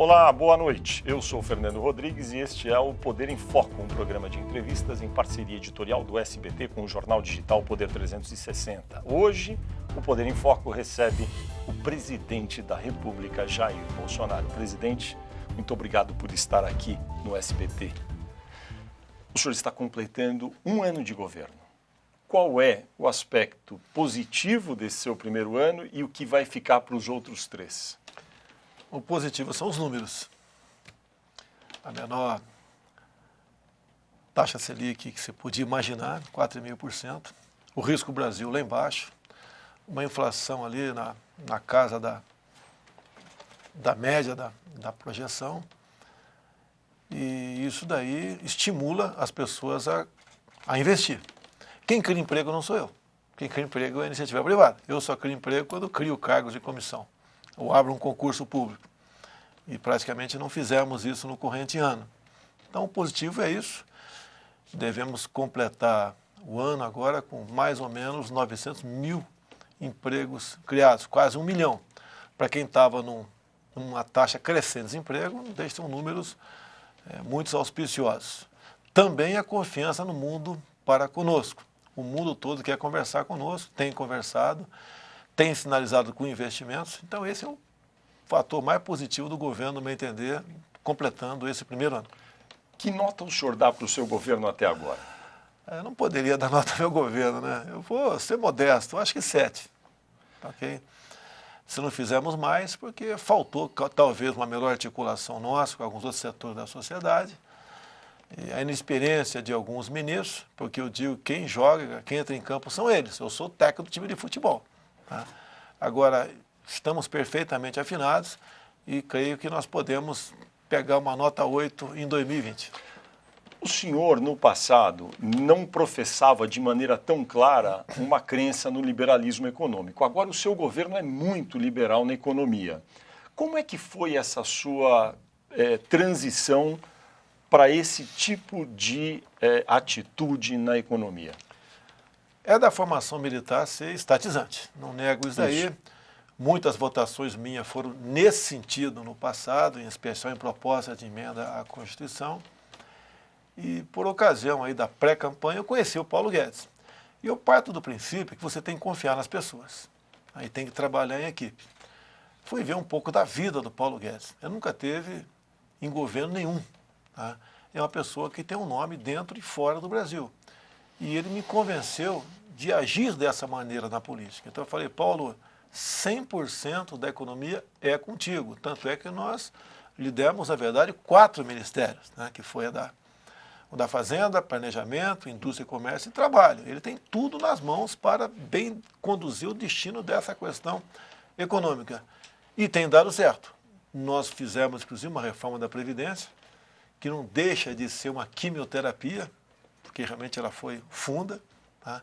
Olá, boa noite. Eu sou Fernando Rodrigues e este é o Poder em Foco, um programa de entrevistas em parceria editorial do SBT com o jornal digital Poder 360. Hoje, o Poder em Foco recebe o presidente da República, Jair Bolsonaro. Presidente, muito obrigado por estar aqui no SBT. O senhor está completando um ano de governo. Qual é o aspecto positivo desse seu primeiro ano e o que vai ficar para os outros 3? O positivo são os números. A menor taxa Selic que você podia imaginar, 4,5%. O risco Brasil lá embaixo. Uma inflação ali na casa da média da projeção. E isso daí estimula as pessoas a investir. Quem cria emprego não sou eu. Quem cria emprego é a iniciativa privada. Eu só crio emprego quando crio cargos de comissão ou abro um concurso público. E praticamente não fizemos isso no corrente ano. Então, o positivo é isso. Devemos completar o ano agora com mais ou menos 900 mil empregos criados, quase 1 milhão. Para quem estava numa taxa crescente de desemprego, são números muito auspiciosos. Também a confiança no mundo para conosco. O mundo todo quer conversar conosco, tem conversado, tem sinalizado com investimentos. Então, esse é o fator mais positivo do governo, no meu entender, completando esse primeiro ano. Que nota o senhor dá para o seu governo até agora? Eu não poderia dar nota ao meu governo, né? Eu vou ser modesto, eu acho que 7. Ok? Se não fizermos mais, porque faltou talvez uma melhor articulação nossa com alguns outros setores da sociedade, e a inexperiência de alguns ministros, porque eu digo quem joga, quem entra em campo são eles. Eu sou técnico do time de futebol. Tá? Agora, estamos perfeitamente afinados e creio que nós podemos pegar uma nota 8 em 2020. O senhor, no passado, não professava de maneira tão clara uma crença no liberalismo econômico. Agora, o seu governo é muito liberal na economia. Como é que foi essa sua transição para esse tipo de atitude na economia? É da formação militar ser estatizante, não nego isso daí. Isso. Muitas votações minhas foram nesse sentido no passado, em especial em proposta de emenda à Constituição. E por ocasião aí da pré-campanha eu conheci o Paulo Guedes. E eu parto do princípio que você tem que confiar nas pessoas. Aí tem que trabalhar em equipe. Fui ver um pouco da vida do Paulo Guedes. Ele nunca teve em governo nenhum. Tá? É uma pessoa que tem um nome dentro e fora do Brasil. E ele me convenceu de agir dessa maneira na política. Então eu falei, Paulo, 100% da economia é contigo. Tanto é que nós lhe demos, na verdade, 4 ministérios, né, que foi o da Fazenda, Planejamento, Indústria, Comércio e Trabalho. Ele tem tudo nas mãos para bem conduzir o destino dessa questão econômica. E tem dado certo. Nós fizemos, inclusive, uma reforma da Previdência, que não deixa de ser uma quimioterapia, porque realmente ela foi funda, tá?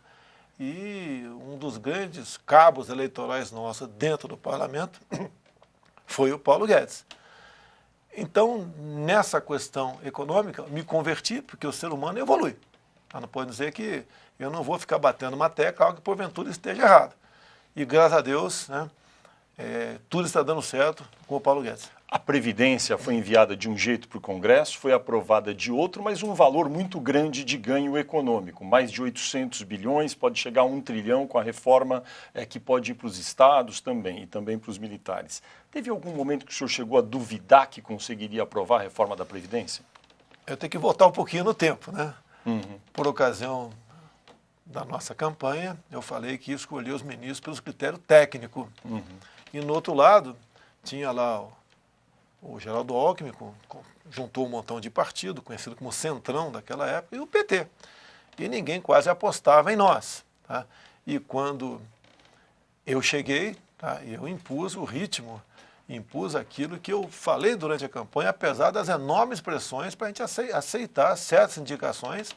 E um dos grandes cabos eleitorais nossos dentro do parlamento foi o Paulo Guedes. Então, nessa questão econômica, me converti, porque o ser humano evolui. Não pode dizer que eu não vou ficar batendo uma tecla, algo que porventura esteja errado. E graças a Deus, né, tudo está dando certo com o Paulo Guedes. A Previdência foi enviada de um jeito para o Congresso, foi aprovada de outro, mas um valor muito grande de ganho econômico. Mais de 800 bilhões, pode chegar a 1 trilhão com a reforma que pode ir para os estados também e também para os militares. Teve algum momento que o senhor chegou a duvidar que conseguiria aprovar a reforma da Previdência? Eu tenho que voltar um pouquinho no tempo, né? Uhum. Por ocasião da nossa campanha, eu falei que ia escolher os ministros pelos critérios técnicos. Uhum. E no outro lado, tinha lá o Geraldo Alckmin, juntou um montão de partido, conhecido como Centrão daquela época, e o PT. E ninguém quase apostava em nós. Tá? E quando eu cheguei, tá, eu impus o ritmo, impus aquilo que eu falei durante a campanha, apesar das enormes pressões para a gente aceitar certas indicações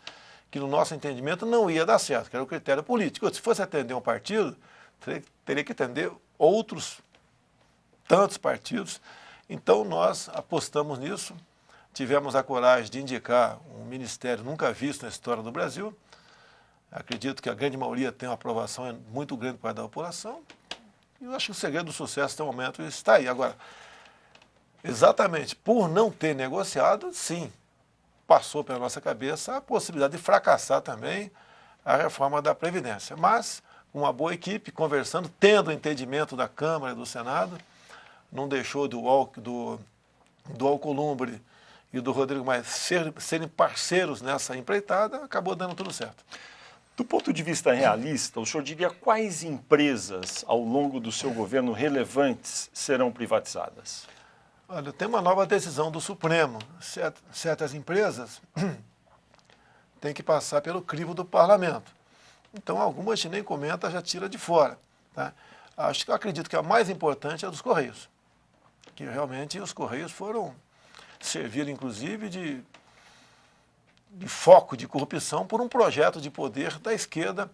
que, no nosso entendimento, não ia dar certo, que era o critério político. Se fosse atender um partido, teria que atender outros tantos partidos. Então, nós apostamos nisso, tivemos a coragem de indicar um ministério nunca visto na história do Brasil. Acredito que a grande maioria tem uma aprovação muito grande por parte da população. E eu acho que o segredo do sucesso, até o momento, está aí. Agora, Exatamente. Por não ter negociado, sim, passou pela nossa cabeça a possibilidade de fracassar também a reforma da Previdência. Mas, com uma boa equipe, conversando, tendo o entendimento da Câmara e do Senado, não deixou do Alcolumbre e do Rodrigo Maia serem parceiros nessa empreitada, acabou dando tudo certo. Do ponto de vista realista, o senhor diria quais empresas ao longo do seu governo relevantes serão privatizadas? Olha, tem uma nova decisão do Supremo. Certas empresas têm que passar pelo crivo do parlamento. Então, algumas a gente nem comenta, já tira de fora. Tá? Acredito que a mais importante é a dos Correios. Que realmente os Correios serviram, inclusive, de foco de corrupção por um projeto de poder da esquerda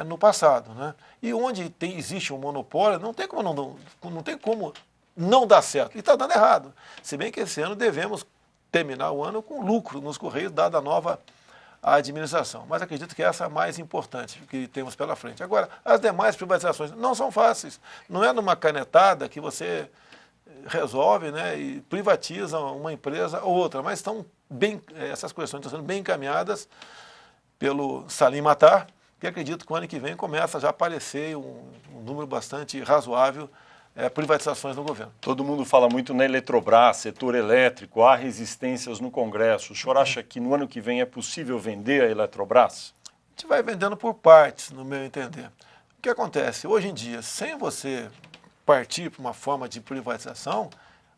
no passado. Né? E onde existe um monopólio, não tem como não dar certo. E está dando errado. Se bem que esse ano devemos terminar o ano com lucro nos Correios, dada a nova administração. Mas acredito que essa é a mais importante que temos pela frente. Agora, as demais privatizações não são fáceis. Não é numa canetada que você resolve, né, e privatiza uma empresa ou outra, mas essas questões estão sendo bem encaminhadas pelo Salim Matar, que acredito que o ano que vem começa já a aparecer um número bastante razoável privatizações no governo. Todo mundo fala muito na Eletrobras, setor elétrico, há resistências no Congresso. O senhor acha que no ano que vem é possível vender a Eletrobras? A gente vai vendendo por partes, no meu entender. O que acontece? Hoje em dia, sem você partir para uma forma de privatização,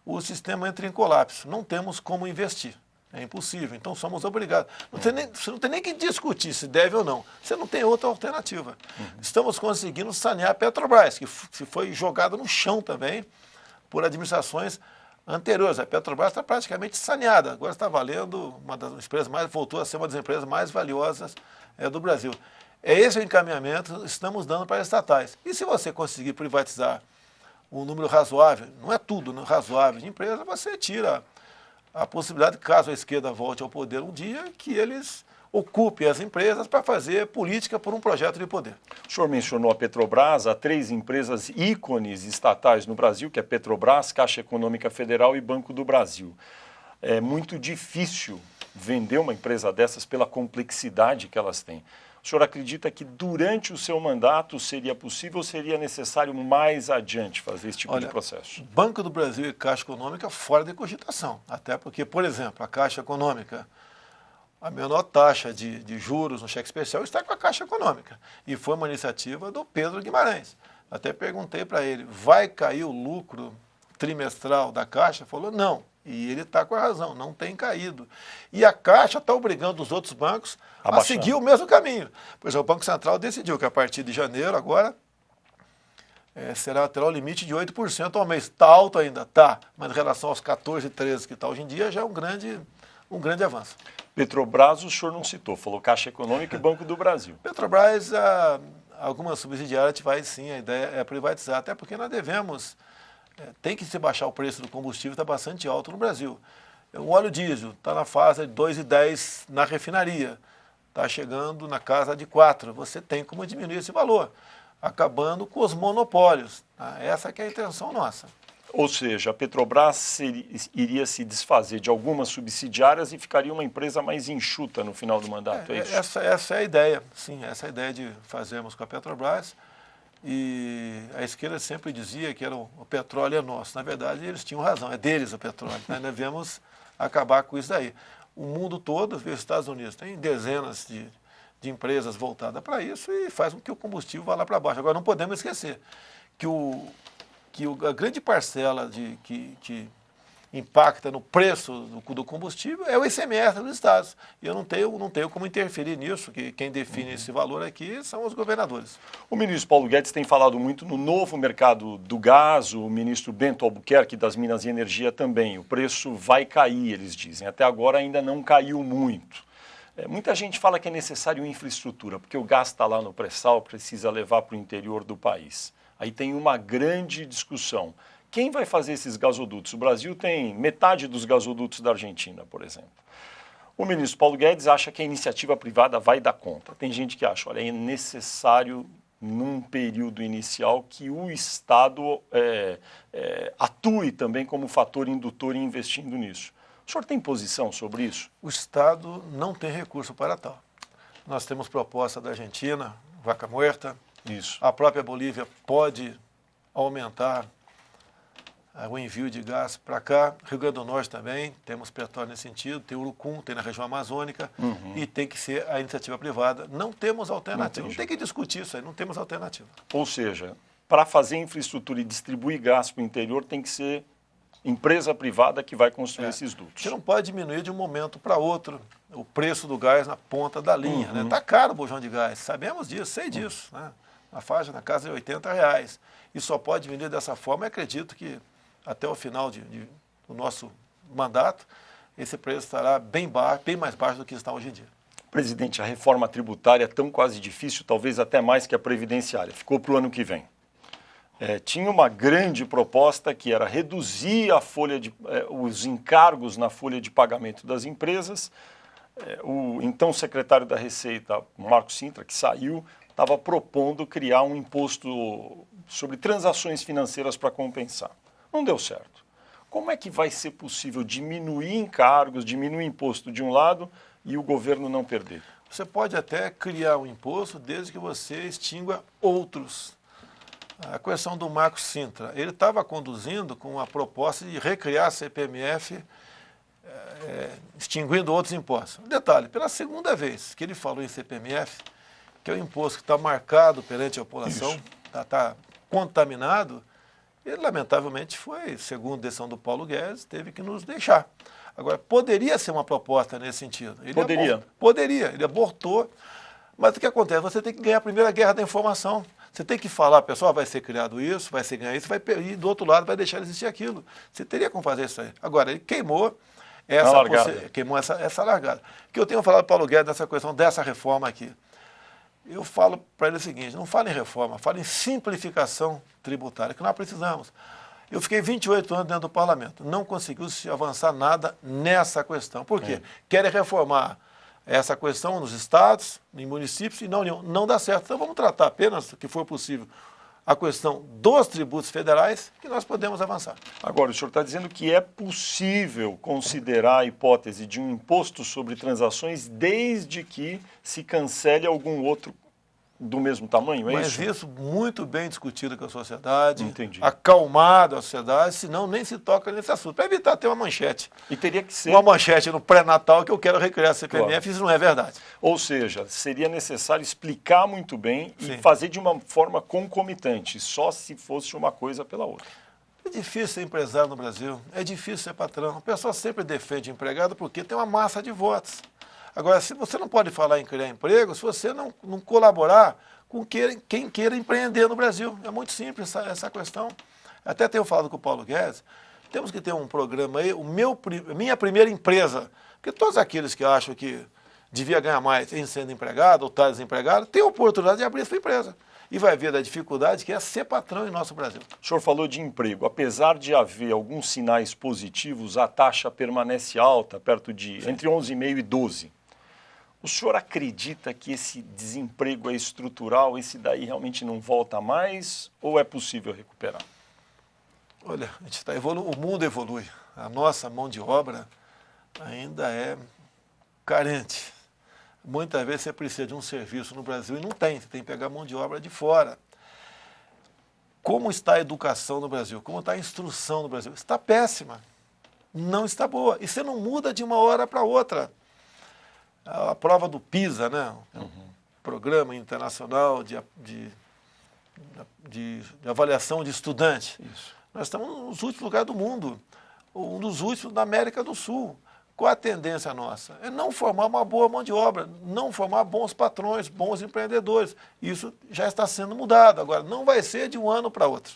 o sistema entra em colapso. Não temos como investir. É impossível. Então, somos obrigados. Você não tem nem que discutir se deve ou não. Você não tem outra alternativa. Estamos conseguindo sanear a Petrobras, que foi jogada no chão também por administrações anteriores. A Petrobras está praticamente saneada. Agora está valendo voltou a ser uma das empresas mais valiosas do Brasil. É esse o encaminhamento que estamos dando para as estatais. E se você conseguir privatizar um número razoável, não é tudo, né, razoável de empresa, você tira a possibilidade, caso a esquerda volte ao poder um dia, que eles ocupem as empresas para fazer política por um projeto de poder. O senhor mencionou a Petrobras, há 3 empresas ícones estatais no Brasil, que é Petrobras, Caixa Econômica Federal e Banco do Brasil. É muito difícil vender uma empresa dessas pela complexidade que elas têm. O senhor acredita que durante o seu mandato seria possível ou seria necessário mais adiante fazer esse tipo de processo? Banco do Brasil e Caixa Econômica fora de cogitação. Até porque, por exemplo, a Caixa Econômica, a menor taxa de juros no cheque especial está com a Caixa Econômica. E foi uma iniciativa do Pedro Guimarães. Até perguntei para ele, vai cair o lucro trimestral da Caixa? Falou, não. E ele está com a razão, não tem caído. E a Caixa está obrigando os outros bancos a seguir o mesmo caminho. Pois é, o Banco Central decidiu que a partir de janeiro, agora, terá o limite de 8% ao mês. Está alto ainda? Está. Mas em relação aos 14, 13 que está hoje em dia, já é um grande avanço. Petrobras o senhor não citou, falou Caixa Econômica e Banco do Brasil. Petrobras, algumas subsidiárias, a gente vai sim, a ideia é privatizar, até porque nós devemos... tem que se baixar o preço do combustível, está bastante alto no Brasil. O óleo diesel está na fase de 2,10 na refinaria, está chegando na casa de 4. Você tem como diminuir esse valor, acabando com os monopólios. Tá? Essa que é a intenção nossa. Ou seja, a Petrobras iria se desfazer de algumas subsidiárias e ficaria uma empresa mais enxuta no final do mandato, é isso? Essa é a ideia, sim, essa é a ideia de fazermos com a Petrobras. E a esquerda sempre dizia que o petróleo é nosso. Na verdade, eles tinham razão, é deles o petróleo. Nós devemos acabar com isso daí. O mundo todo, os Estados Unidos, tem dezenas de empresas voltadas para isso e faz com que o combustível vá lá para baixo. Agora, não podemos esquecer que a grande parcela que impacta no preço do combustível é o ICMS dos estados. E eu não tenho como interferir nisso, que quem define esse valor aqui são os governadores. O ministro Paulo Guedes tem falado muito no novo mercado do gás, o ministro Bento Albuquerque das Minas e Energia também. O preço vai cair, eles dizem. Até agora ainda não caiu muito. Muita gente fala que é necessário infraestrutura, porque o gás está lá no pré-sal, precisa levar para o interior do país. Aí tem uma grande discussão. Quem vai fazer esses gasodutos? O Brasil tem metade dos gasodutos da Argentina, por exemplo. O ministro Paulo Guedes acha que a iniciativa privada vai dar conta. Tem gente que acha, olha, é necessário num período inicial, que o Estado atue também como fator indutor em investindo nisso. O senhor tem posição sobre isso? O Estado não tem recurso para tal. Nós temos proposta da Argentina, Vaca Muerta. Isso. A própria Bolívia pode aumentar o envio de gás para cá. Rio Grande do Norte também, temos petróleo nesse sentido, tem Urucum, tem na região amazônica, e tem que ser a iniciativa privada. Não temos alternativa, não tem que discutir isso aí, não temos alternativa. Ou seja, para fazer infraestrutura e distribuir gás para o interior tem que ser empresa privada que vai construir esses dutos. Você não pode diminuir de um momento para outro o preço do gás na ponta da linha. Está caro o bujão de gás, sabemos disso, sei disso. Né? Uma faixa na casa de R$80. E só pode diminuir dessa forma. Eu acredito que até o final do nosso mandato, esse preço estará bem mais baixo do que está hoje em dia. Presidente, a reforma tributária é tão quase difícil, talvez até mais que a previdenciária. Ficou para o ano que vem. Tinha uma grande proposta que era reduzir a os encargos na folha de pagamento das empresas. O então secretário da Receita, Marco Sintra, que saiu, estava propondo criar um imposto sobre transações financeiras para compensar. Não deu certo. Como é que vai ser possível diminuir encargos, diminuir imposto de um lado e o governo não perder? Você pode até criar um imposto desde que você extingua outros. A questão do Marco Sintra, ele estava conduzindo com a proposta de recriar a CPMF, extinguindo outros impostos. Detalhe, pela segunda vez que ele falou em CPMF, que é o imposto que está marcado perante a população, está contaminado, ele lamentavelmente foi, segundo a decisão do Paulo Guedes, teve que nos deixar. Agora, poderia ser uma proposta nesse sentido. Poderia, ele abortou, mas o que acontece? Você tem que ganhar a primeira guerra da informação. Você tem que falar, pessoal, vai ser criado isso, vai ser ganhar isso, e do outro lado vai deixar de existir aquilo. Você teria como fazer isso aí. Agora, ele queimou essa largada. O que eu tenho falado para o Paulo Guedes nessa questão dessa reforma aqui? Eu falo para ele o seguinte, não fale em reforma, fale em simplificação tributária, que nós precisamos. Eu fiquei 28 anos dentro do parlamento, não conseguiu se avançar nada nessa questão. Por quê? Querem reformar essa questão nos estados, em municípios, e não dá certo. Então vamos tratar apenas o que for possível a questão dos tributos federais, que nós podemos avançar. Agora, o senhor está dizendo que é possível considerar a hipótese de um imposto sobre transações desde que se cancele algum outro do mesmo tamanho, é isso? Mas isso muito bem discutido com a sociedade, Entendi. Acalmado a sociedade, senão nem se toca nesse assunto, para evitar ter uma manchete. E teria que ser... Uma manchete no pré-natal que eu quero recriar a CPMF, claro. Isso não é verdade. Ou seja, seria necessário explicar muito bem e fazer de uma forma concomitante, só se fosse uma coisa pela outra. É difícil ser empresário no Brasil, é difícil ser patrão. A pessoa sempre defende empregado porque tem uma massa de votos. Agora, se você não pode falar em criar emprego, se você não colaborar com quem queira empreender no Brasil. É muito simples essa questão. Até tenho falado com o Paulo Guedes, temos que ter um programa aí, minha primeira empresa, porque todos aqueles que acham que devia ganhar mais em sendo empregado ou estar desempregado, tem a oportunidade de abrir sua empresa. E vai ver da dificuldade que é ser patrão em nosso Brasil. O senhor falou de emprego. Apesar de haver alguns sinais positivos, a taxa permanece alta, perto de entre 11,5% e 12%. O senhor acredita que esse desemprego é estrutural, esse daí realmente não volta mais, ou é possível recuperar? Olha, a gente o mundo evolui. A nossa mão de obra ainda é carente. Muitas vezes você precisa de um serviço no Brasil e não tem, você tem que pegar mão de obra de fora. Como está a educação no Brasil? Como está a instrução no Brasil? Está péssima, não está boa. E você não muda de uma hora para outra. A prova do PISA, né? Programa Internacional de Avaliação de Estudante. Isso. Nós estamos nos últimos lugares do mundo, um dos últimos da América do Sul. Qual a tendência nossa? É não formar uma boa mão de obra, não formar bons patrões, bons empreendedores. Isso já está sendo mudado. Agora, não vai ser de um ano para outro.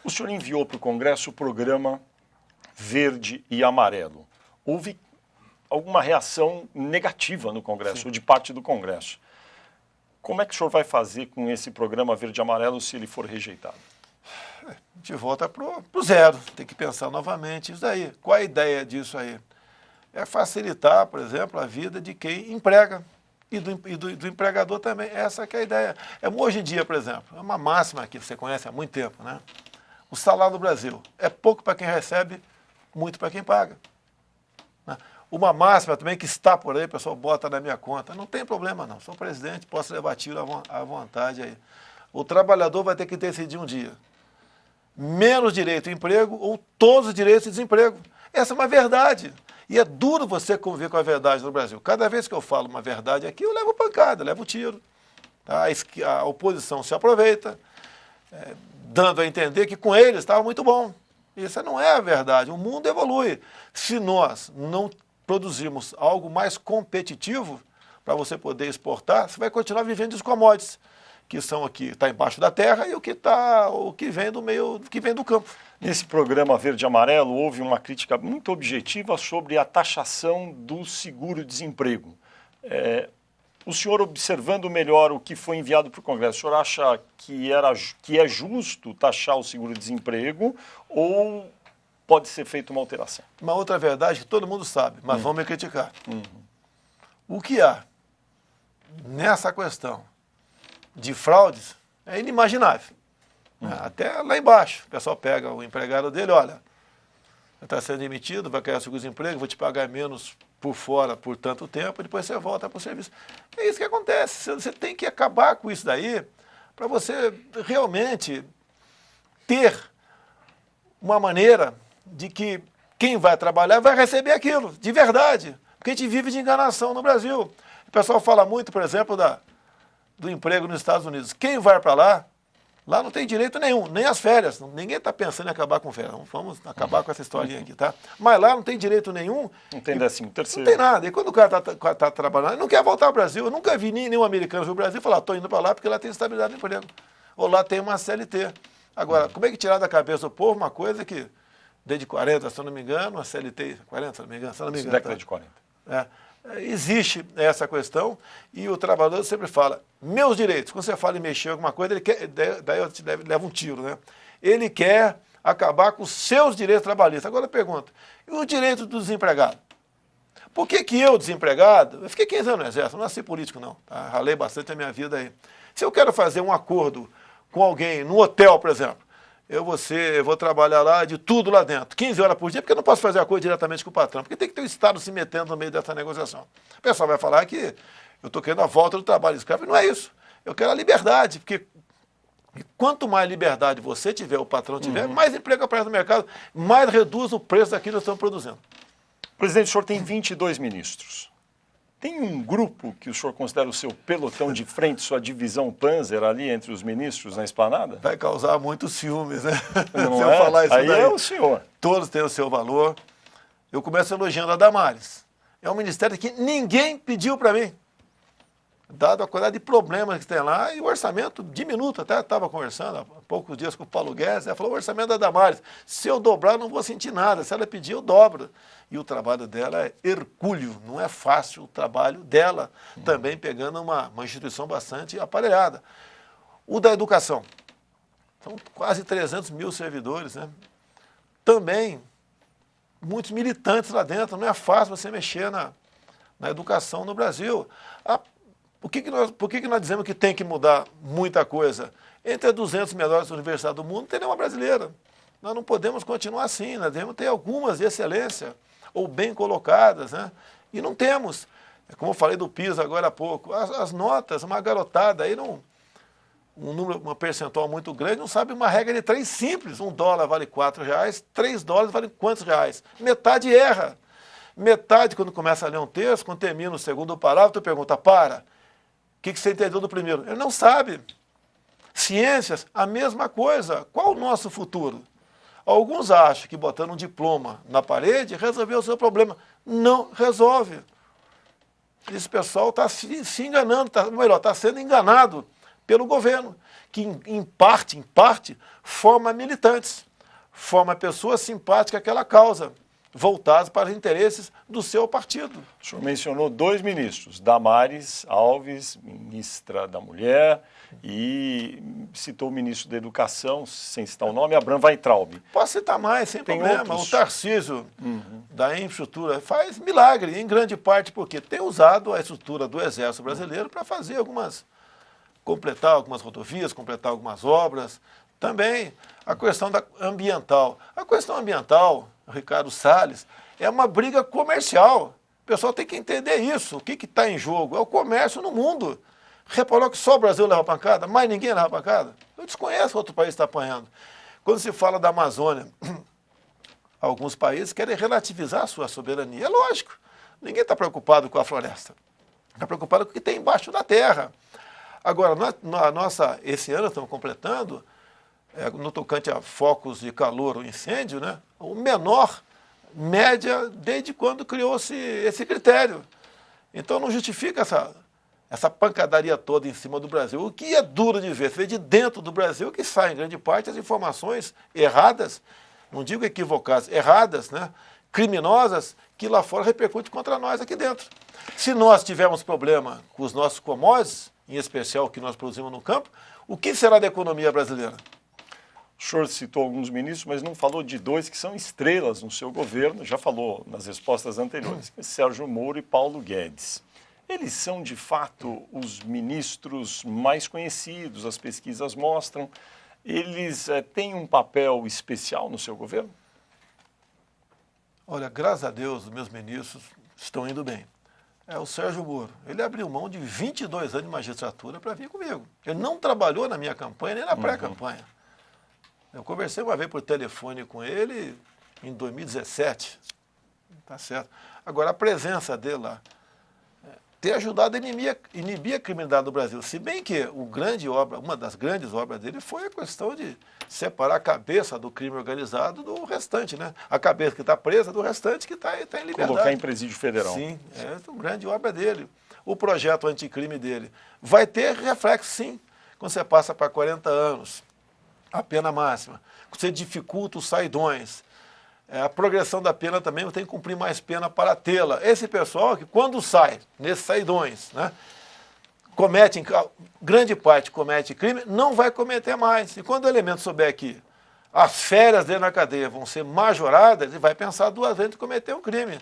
O senhor enviou para o Congresso o programa Verde e Amarelo. Houve alguma reação negativa no Congresso, ou de parte do Congresso. Como é que o senhor vai fazer com esse programa Verde e Amarelo se ele for rejeitado? A gente volta para o zero, tem que pensar novamente isso daí. Qual a ideia disso aí? É facilitar, por exemplo, a vida de quem emprega. e do empregador também. Essa que é a ideia. Hoje em dia, por exemplo, é uma máxima que você conhece há muito tempo, né? O salário do Brasil é pouco para quem recebe, muito para quem paga. Né? Uma máxima também que está por aí, o pessoal bota na minha conta. Não tem problema não, sou presidente, posso levar tiro à vontade aí. O trabalhador vai ter que decidir um dia. Menos direito ao emprego ou todos os direitos de desemprego. Essa é uma verdade. E é duro você conviver com a verdade no Brasil. Cada vez que eu falo uma verdade aqui, eu levo pancada, eu levo tiro. Tá? A oposição se aproveita, dando a entender que com eles estava muito bom. Isso não é a verdade. O mundo evolui. Se nós não produzirmos algo mais competitivo para você poder exportar, você vai continuar vivendo dos commodities, que são aqui, está embaixo da terra, e o que vem do meio, que vem do campo. Nesse programa Verde e Amarelo, houve uma crítica muito objetiva sobre a taxação do seguro-desemprego. O senhor, observando melhor o que foi enviado para o Congresso, o senhor acha que é justo taxar o seguro-desemprego ou pode ser feita uma alteração? Uma outra verdade que todo mundo sabe, mas vão me criticar. O que há nessa questão de fraudes é inimaginável. Até lá embaixo, o pessoal pega o empregado dele, olha, você está sendo demitido, vai cair o seguro-desemprego, vou te pagar menos por fora por tanto tempo, e depois você volta para o serviço. É isso que acontece, você tem que acabar com isso daí para você realmente ter uma maneira de que quem vai trabalhar vai receber aquilo, de verdade, porque a gente vive de enganação no Brasil. O pessoal fala muito, por exemplo, do emprego nos Estados Unidos. Quem vai para lá não tem direito nenhum, nem as férias. Ninguém está pensando em acabar com férias. Vamos acabar com essa historinha aqui, tá? Mas lá não tem direito nenhum. Não tem 13º. Não tem nada. E quando o cara está trabalhando, ele não quer voltar ao Brasil. Eu nunca vi nenhum americano vir ao Brasil e falar, estou indo para lá porque lá tem estabilidade de emprego. Ou lá tem uma CLT. Agora, como é que tirar da cabeça do povo uma coisa que, desde 40, se eu não me engano, a CLT, 40, se eu não me engano. Década de 40. Existe essa questão e o trabalhador sempre fala, meus direitos, quando você fala em mexer em alguma coisa, ele quer, daí eu te levo um tiro, né? Ele quer acabar com os seus direitos trabalhistas. Agora eu pergunto, e os direitos do desempregado? Por que eu, desempregado, eu fiquei 15 anos no Exército, não nasci político não, tá? Ralei bastante a minha vida aí. Se eu quero fazer um acordo com alguém, no hotel, por exemplo, eu vou trabalhar lá de tudo lá dentro, 15 horas por dia, porque eu não posso fazer a coisa diretamente com o patrão, porque tem que ter o Estado se metendo no meio dessa negociação. O pessoal vai falar que eu estou querendo a volta do trabalho escravo, e não é isso. Eu quero a liberdade, porque quanto mais liberdade você tiver, o patrão tiver, mais emprego aparece no mercado, mais reduz o preço daquilo que nós estamos produzindo. Presidente, o senhor tem 22 ministros. Tem um grupo que o senhor considera o seu pelotão de frente, sua divisão Panzer ali entre os ministros na esplanada? Vai causar muitos ciúmes, né? Não Se eu é? falar isso Aí daí. é o senhor. Todos têm o seu valor. Eu começo elogiando a Damares. É um ministério que ninguém pediu para mim. Dado a quantidade de problemas que tem lá, e o orçamento diminuto. Até estava conversando há poucos dias com o Paulo Guedes, ela falou, o orçamento da Damares, se eu dobrar, eu não vou sentir nada. Se ela pedir, eu dobro. E o trabalho dela é hercúleo, não é fácil o trabalho dela, também pegando uma instituição bastante aparelhada. O da educação, são quase 300 mil servidores, né? Também muitos militantes lá dentro, não é fácil você mexer na educação no Brasil. Por que nós dizemos que tem que mudar muita coisa? Entre as 200 melhores universidades do mundo, não tem nenhuma brasileira. Nós não podemos continuar assim, nós devemos ter algumas de excelência, ou bem colocadas, né? E não temos. Como eu falei do PISA agora há pouco, as notas, uma garotada aí, uma percentual muito grande, não sabe uma regra de 3 simples. $1 vale R$4, $3 vale quantos reais? Metade erra. Metade, quando começa a ler um texto, quando termina o segundo parágrafo, tu pergunta, o que você entendeu do primeiro? Ele não sabe. Ciências, a mesma coisa. Qual o nosso futuro? Alguns acham que botando um diploma na parede resolveu o seu problema. Não resolve. Esse pessoal está se enganando, está sendo enganado pelo governo, que em parte, forma militantes, forma pessoas simpáticas àquela causa. voltados para os interesses do seu partido. O senhor mencionou 2 ministros, Damares Alves, ministra da Mulher, e citou o ministro da Educação, sem citar o nome, Abraham Weintraub. Posso citar mais, sem problema. Outros? O Tarcísio, da infraestrutura, faz milagre, em grande parte porque tem usado a estrutura do Exército Brasileiro para fazer completar algumas rodovias, completar algumas obras. Também a questão ambiental. A questão ambiental, Ricardo Salles, é uma briga comercial. O pessoal tem que entender isso. O que está em jogo? É o comércio no mundo. Reparou que só o Brasil leva pancada? Mais ninguém leva pancada? Eu desconheço outro país está apanhando. Quando se fala da Amazônia, alguns países querem relativizar a sua soberania. É lógico. Ninguém está preocupado com a floresta. Está preocupado com o que tem embaixo da terra. Agora, esse ano estamos completando, no tocante a focos de calor ou incêndio, né, o menor média desde quando criou-se esse critério. Então não justifica essa pancadaria toda em cima do Brasil. O que é duro de ver, você vê de dentro do Brasil que saem, em grande parte, as informações erradas, não digo equivocadas, erradas, né, criminosas, que lá fora repercute contra nós aqui dentro. Se nós tivermos problema com os nossos commodities, em especial o que nós produzimos no campo, o que será da economia brasileira? O senhor citou alguns ministros, mas não falou de 2 que são estrelas no seu governo, já falou nas respostas anteriores, Sérgio Moro e Paulo Guedes. Eles são, de fato, os ministros mais conhecidos, as pesquisas mostram. Eles têm um papel especial no seu governo? Olha, graças a Deus, os meus ministros estão indo bem. O Sérgio Moro, ele abriu mão de 22 anos de magistratura para vir comigo. Ele não trabalhou na minha campanha, nem na pré-campanha. Eu conversei uma vez por telefone com ele em 2017. Tá certo. Agora, a presença dele lá tem ajudado a inibir a criminalidade do Brasil. Se bem que uma das grandes obras dele foi a questão de separar a cabeça do crime organizado do restante, né? A cabeça que está presa do restante que está em liberdade. Colocar em presídio federal. Sim, é uma grande obra dele. O projeto anticrime dele vai ter reflexo, sim, quando você passa para 40 anos, a pena máxima. Você dificulta os saidões. A progressão da pena também tem que cumprir mais pena para tê-la. Esse pessoal que quando sai, nesses saidões, né, grande parte comete crime, não vai cometer mais. E quando o elemento souber que as férias dele na cadeia vão ser majoradas, ele vai pensar 2 vezes em cometer um crime.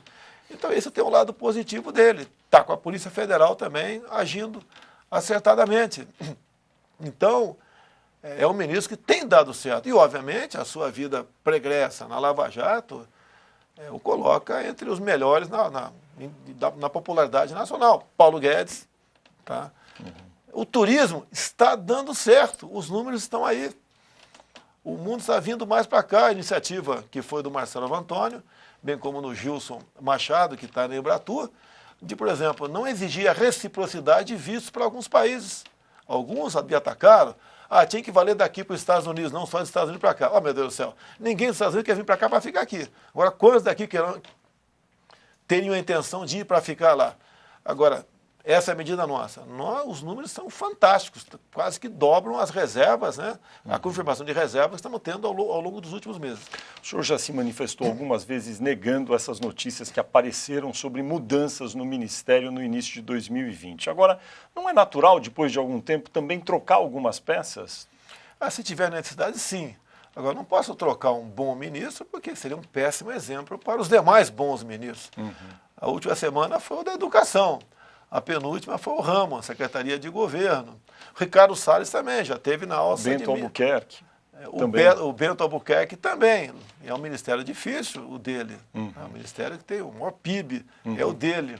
Então esse tem um lado positivo dele. Está com a Polícia Federal também agindo acertadamente. Então, é um ministro que tem dado certo. E, obviamente, a sua vida pregressa na Lava Jato o coloca entre os melhores na popularidade nacional. Paulo Guedes. Tá? O turismo está dando certo. Os números estão aí. O mundo está vindo mais para cá. A iniciativa que foi do Marcelo Antônio, bem como no Gilson Machado, que está na Embratur, de, por exemplo, não exigir a reciprocidade de vistos para alguns países. Alguns atacaram. Tinha que valer daqui para os Estados Unidos, não só dos Estados Unidos para cá. Oh, meu Deus do céu. Ninguém dos Estados Unidos quer vir para cá para ficar aqui. Agora, quantos daqui teriam a intenção de ir para ficar lá? Agora, essa é a medida nossa. Os números são fantásticos, quase que dobram as reservas, né? A confirmação de reservas que estamos tendo ao longo dos últimos meses. O senhor já se manifestou algumas vezes negando essas notícias que apareceram sobre mudanças no Ministério no início de 2020. Agora, não é natural, depois de algum tempo, também trocar algumas peças? Se tiver necessidade, sim. Agora, não posso trocar um bom ministro, porque seria um péssimo exemplo para os demais bons ministros. A última semana foi o da Educação. A penúltima foi o Ramo, a Secretaria de Governo. O Ricardo Salles também, já teve na alça Bento Albuquerque. O Bento Albuquerque também. É um ministério difícil, o dele. É um ministério que tem o maior PIB, é o dele.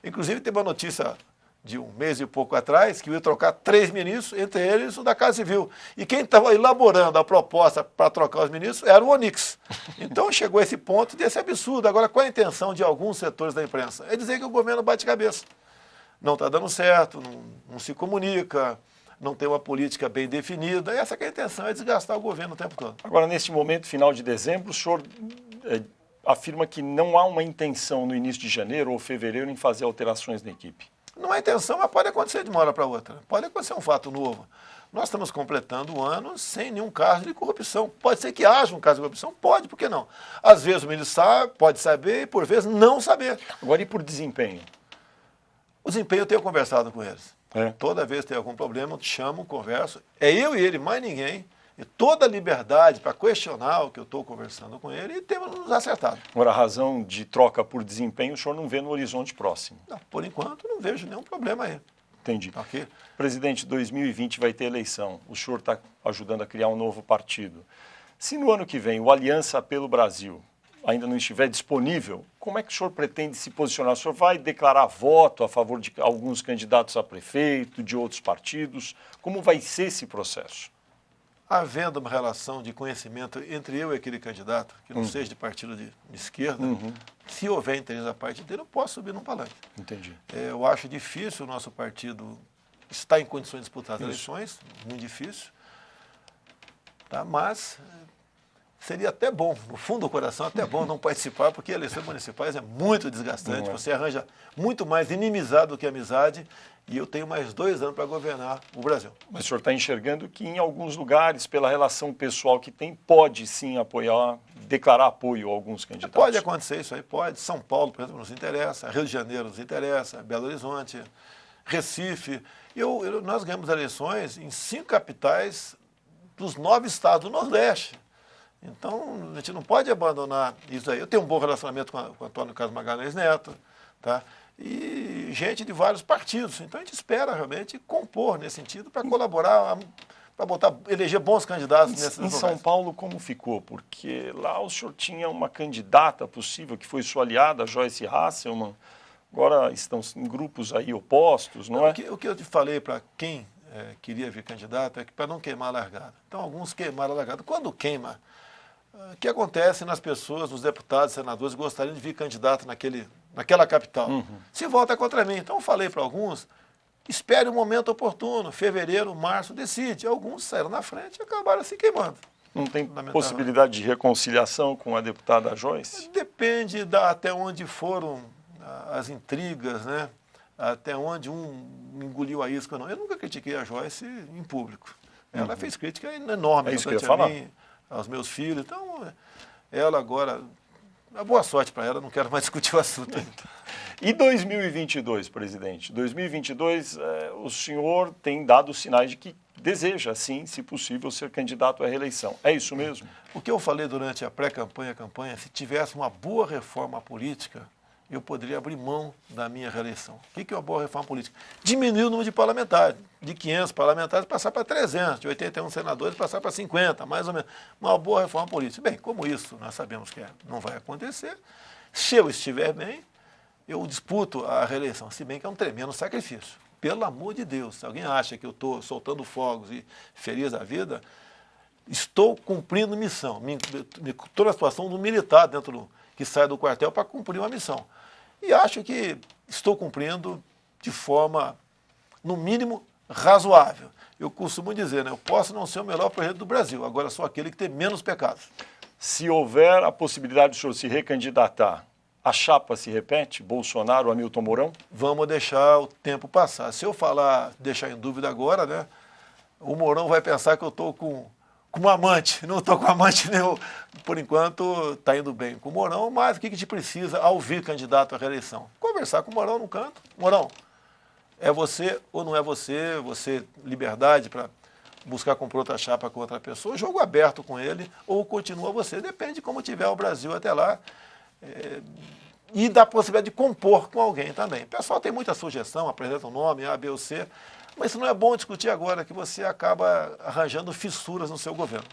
Inclusive, tem uma notícia de um mês e pouco atrás, que ia trocar 3 ministros, entre eles o da Casa Civil. E quem estava elaborando a proposta para trocar os ministros era o Onix. Então chegou a esse ponto desse absurdo. Agora, qual a intenção de alguns setores da imprensa? É dizer que o governo bate cabeça. Não está dando certo, não se comunica, não tem uma política bem definida. Essa que é a intenção, é desgastar o governo o tempo todo. Agora, neste momento, final de dezembro, o senhor afirma que não há uma intenção no início de janeiro ou fevereiro em fazer alterações na equipe. Não é intenção, mas pode acontecer de uma hora para outra. Pode acontecer um fato novo. Nós estamos completando o ano sem nenhum caso de corrupção. Pode ser que haja um caso de corrupção? Pode, por que não? Às vezes o ministro sabe, pode saber e, por vezes, não saber. Agora, e por desempenho? O desempenho eu tenho conversado com eles. Toda vez que tem algum problema, eu chamo, converso. É eu e ele, mais ninguém. E toda a liberdade para questionar o que eu estou conversando com ele e temos nos acertado. Agora, a razão de troca por desempenho o senhor não vê no horizonte próximo? Não, por enquanto, não vejo nenhum problema aí. Entendi. Okay. Presidente, 2020 vai ter eleição. O senhor está ajudando a criar um novo partido. Se no ano que vem o Aliança pelo Brasil ainda não estiver disponível, como é que o senhor pretende se posicionar? O senhor vai declarar voto a favor de alguns candidatos a prefeito, de outros partidos? Como vai ser esse processo? Havendo uma relação de conhecimento entre eu e aquele candidato, que não seja de partido de esquerda, se houver interesse da parte dele, eu posso subir num palanque. Entendi. Eu acho difícil o nosso partido estar em condições de disputar as eleições, muito difícil, tá? Mas seria até bom, no fundo do coração, até bom não participar, porque eleições municipais é muito desgastante, você arranja muito mais inimizade do que amizade, e eu tenho mais 2 anos para governar o Brasil. Mas o senhor está enxergando que em alguns lugares, pela relação pessoal que tem, pode sim apoiar, declarar apoio a alguns candidatos? Pode acontecer isso aí, pode. São Paulo, por exemplo, nos interessa, Rio de Janeiro nos interessa, Belo Horizonte, Recife. Nós ganhamos eleições em 5 capitais dos 9 estados do Nordeste. Então, a gente não pode abandonar isso aí. Eu tenho um bom relacionamento com o Antônio Carlos Magalhães Neto, tá? E gente de vários partidos. Então, a gente espera realmente compor nesse sentido para colaborar, para eleger bons candidatos nesses lugares. Em São Paulo, como ficou? Porque lá o senhor tinha uma candidata possível, que foi sua aliada, Joyce Hasselmann. Agora estão em grupos aí opostos, não é? O que eu te falei para quem queria vir candidato é que para não queimar a largada. Então, alguns queimaram a largada. Quando queima, o que acontece nas pessoas, nos deputados, senadores, gostariam de vir candidato naquela capital? Se volta contra mim. Então, eu falei para alguns, espere o momento oportuno, fevereiro, março, decide. Alguns saíram na frente e acabaram se queimando. Não tem possibilidade de reconciliação com a deputada Joyce? Depende até onde foram as intrigas, né? Até onde um engoliu a isca ou não. Eu nunca critiquei a Joyce em público. Ela fez crítica enorme a mim, aos meus filhos. Então, ela agora... Boa sorte para ela, não quero mais discutir o assunto. E 2022, presidente? 2022, o senhor tem dado sinais de que deseja, sim, se possível, ser candidato à reeleição. É isso mesmo? O que eu falei durante a pré-campanha e a campanha, se tivesse uma boa reforma política, eu poderia abrir mão da minha reeleição. O que é uma boa reforma política? Diminuir o número de parlamentares, de 500 parlamentares passar para 300, de 81 senadores passar para 50, mais ou menos. Uma boa reforma política. Bem, como isso nós sabemos que não vai acontecer, se eu estiver bem, eu disputo a reeleição, se bem que é um tremendo sacrifício. Pelo amor de Deus, se alguém acha que eu estou soltando fogos e feliz da vida, estou cumprindo missão. Estou na situação do militar que sai do quartel para cumprir uma missão. E acho que estou cumprindo de forma, no mínimo, razoável. Eu costumo dizer, né, eu posso não ser o melhor presidente do Brasil, agora sou aquele que tem menos pecados. Se houver a possibilidade de o senhor se recandidatar, a chapa se repete? Bolsonaro, Hamilton Mourão? Vamos deixar o tempo passar. Se eu deixar em dúvida agora, né, o Mourão vai pensar que eu estou com um amante. Não estou com amante nenhum. Por enquanto, está indo bem com o Mourão, mas o que a gente precisa ao vir candidato à reeleição? Conversar com o Mourão no canto. Mourão, é você ou não é você? Você, liberdade para buscar comprar outra chapa com outra pessoa, jogo aberto com ele, ou continua você. Depende de como tiver o Brasil até lá. E da possibilidade de compor com alguém também. O pessoal tem muita sugestão, apresenta um nome, A, B ou C, mas isso não é bom discutir agora, que você acaba arranjando fissuras no seu governo.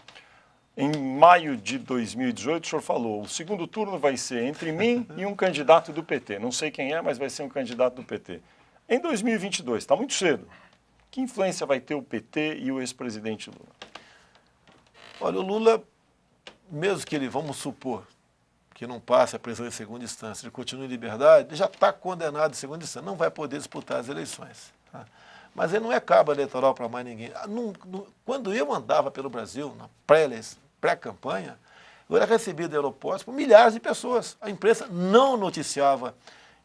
Em maio de 2018, o senhor falou, o segundo turno vai ser entre mim e um candidato do PT. Não sei quem é, mas vai ser um candidato do PT. Em 2022, está muito cedo. Que influência vai ter o PT e o ex-presidente Lula? Olha, o Lula, mesmo que ele, vamos supor, que não passe a prisão em segunda instância, ele continue em liberdade, ele já está condenado em segunda instância, não vai poder disputar as eleições. Tá? Mas ele não é cabo eleitoral para mais ninguém. Quando eu andava pelo Brasil, na pré-campanha, eu era recebido em aeroportos por milhares de pessoas. A imprensa não noticiava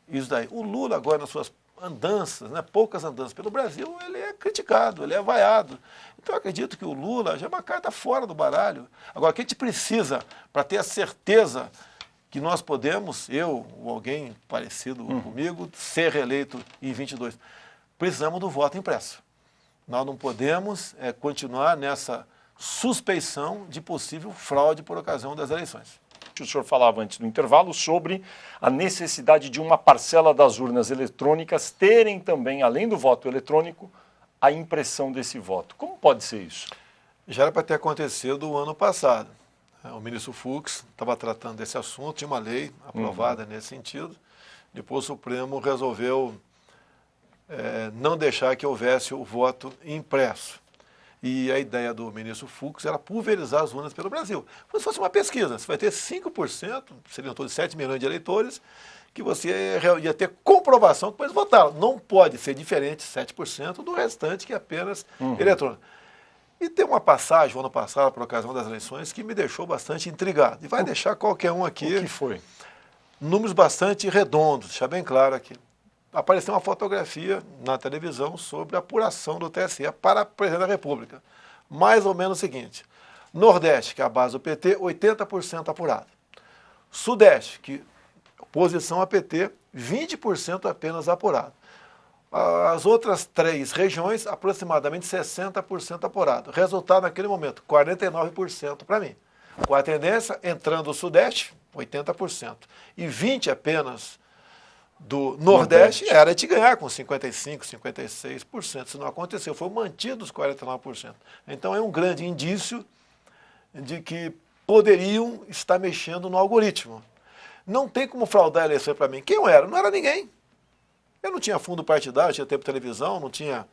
isso daí. O Lula, agora, nas suas andanças, né, poucas andanças pelo Brasil, ele é criticado, ele é vaiado. Então eu acredito que o Lula já é uma carta fora do baralho. Agora, o que a gente precisa para ter a certeza que nós podemos, eu ou alguém parecido comigo, ser reeleito em 22? Precisamos do voto impresso. Nós não podemos continuar nessa suspeição de possível fraude por ocasião das eleições. O senhor falava antes do intervalo sobre a necessidade de uma parcela das urnas eletrônicas terem também, além do voto eletrônico, a impressão desse voto. Como pode ser isso? Já era para ter acontecido o ano passado. O ministro Fux estava tratando desse assunto, tinha uma lei aprovada nesse sentido. Depois o Supremo resolveu não deixar que houvesse o voto impresso. E a ideia do ministro Fux era pulverizar as urnas pelo Brasil. Como se fosse uma pesquisa, você vai ter 5%, seriam todos 7 milhões de eleitores, que você ia ter comprovação que depois votaram. Não pode ser diferente 7% do restante, que é apenas eletrônico. E tem uma passagem, o ano passado, por ocasião das eleições, que me deixou bastante intrigado. E vai deixar qualquer um aqui. O que foi? Números bastante redondos, deixar bem claro aqui. Apareceu uma fotografia na televisão sobre a apuração do TSE para presidente da República. Mais ou menos o seguinte: Nordeste, que é a base do PT, 80% apurado. Sudeste, que oposição a PT, 20% apenas apurado. As outras 3 regiões, aproximadamente 60% apurado. Resultado naquele momento, 49% para mim. Com a tendência, entrando o Sudeste, 80%. E 20% apenas do Nordeste era de ganhar com 55%, 56%. Isso não aconteceu, foi mantido os 49%. Então é um grande indício de que poderiam estar mexendo no algoritmo. Não tem como fraudar a eleição para mim. Quem eu era? Não era ninguém. Eu não tinha fundo partidário, tinha tempo de televisão, não tinha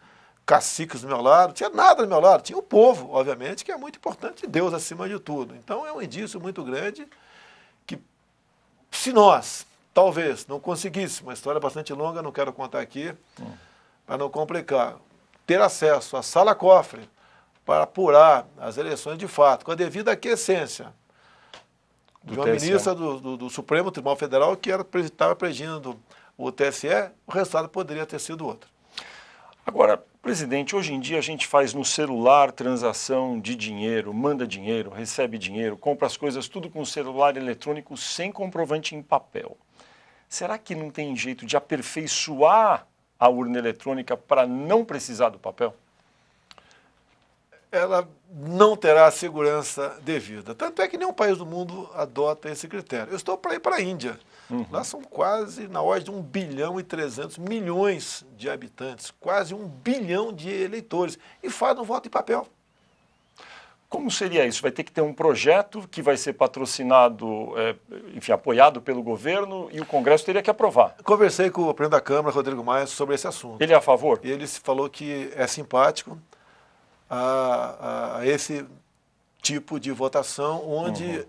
caciques do meu lado, não tinha nada do meu lado. Tinha o povo, obviamente, que é muito importante, Deus acima de tudo. Então é um indício muito grande que, se nós talvez não conseguisse, uma história bastante longa, não quero contar aqui, para não complicar, ter acesso à sala-cofre para apurar as eleições de fato, com a devida aquiescência de uma ministra do Supremo Tribunal Federal que estava presidindo o TSE, o resultado poderia ter sido outro. Agora, presidente, hoje em dia a gente faz no celular transação de dinheiro, manda dinheiro, recebe dinheiro, compra as coisas tudo com celular eletrônico sem comprovante em papel. Será que não tem jeito de aperfeiçoar a urna eletrônica para não precisar do papel? Ela não terá a segurança devida. Tanto é que nenhum país do mundo adota esse critério. Eu estou para ir para a Índia. Lá são quase na ordem de 1 bilhão e 300 milhões de habitantes, quase 1 bilhão de eleitores, e faz um voto em papel. Como seria isso? Vai ter que ter um projeto que vai ser patrocinado, enfim, apoiado pelo governo e o Congresso teria que aprovar. Conversei com o presidente da Câmara, Rodrigo Maia, sobre esse assunto. Ele é a favor? Ele falou que é simpático a esse tipo de votação onde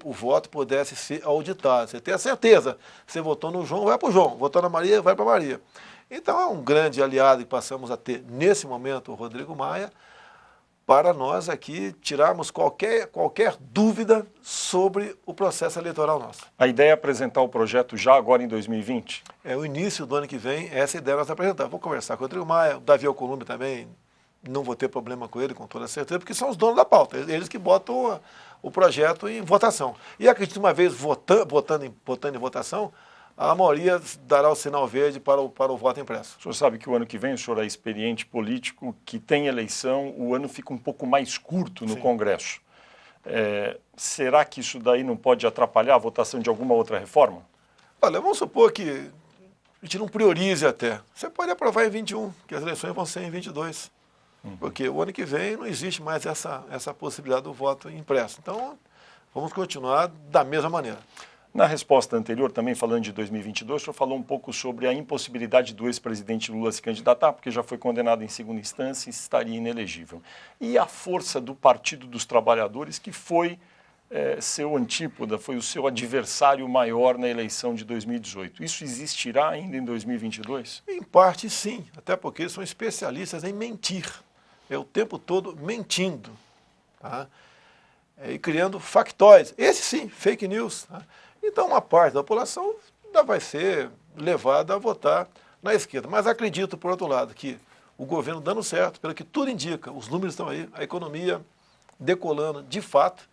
o voto pudesse ser auditado. Você tem a certeza. Você votou no João, vai para o João. Votou na Maria, vai para a Maria. Então é um grande aliado que passamos a ter nesse momento, o Rodrigo Maia, para nós aqui tirarmos qualquer dúvida sobre o processo eleitoral nosso. A ideia é apresentar o projeto já agora em 2020? É o início do ano que vem, essa ideia nós apresentar. Vou conversar com o Rodrigo Maia, o Davi Alcolumbre também, não vou ter problema com ele, com toda certeza, porque são os donos da pauta, eles que botam o projeto em votação. E acredito que uma vez votando em votação, a maioria dará o sinal verde para o voto impresso. O senhor sabe que o ano que vem, o senhor é experiente político, que tem eleição, o ano fica um pouco mais curto no Congresso. Será que isso daí não pode atrapalhar a votação de alguma outra reforma? Olha, vamos supor que a gente não priorize até. Você pode aprovar em 21, que as eleições vão ser em 22. Porque o ano que vem não existe mais essa possibilidade do voto impresso. Então, vamos continuar da mesma maneira. Na resposta anterior, também falando de 2022, o senhor falou um pouco sobre a impossibilidade do ex-presidente Lula se candidatar, porque já foi condenado em segunda instância e estaria inelegível. E a força do Partido dos Trabalhadores, que foi seu antípoda, foi o seu adversário maior na eleição de 2018. Isso existirá ainda em 2022? Em parte, sim, até porque eles são especialistas em mentir. É o tempo todo mentindo, tá? E criando factóides. Esse sim, fake news. Tá? Então, uma parte da população ainda vai ser levada a votar na esquerda. Mas acredito, por outro lado, que o governo dando certo, pelo que tudo indica, os números estão aí, a economia decolando de fato,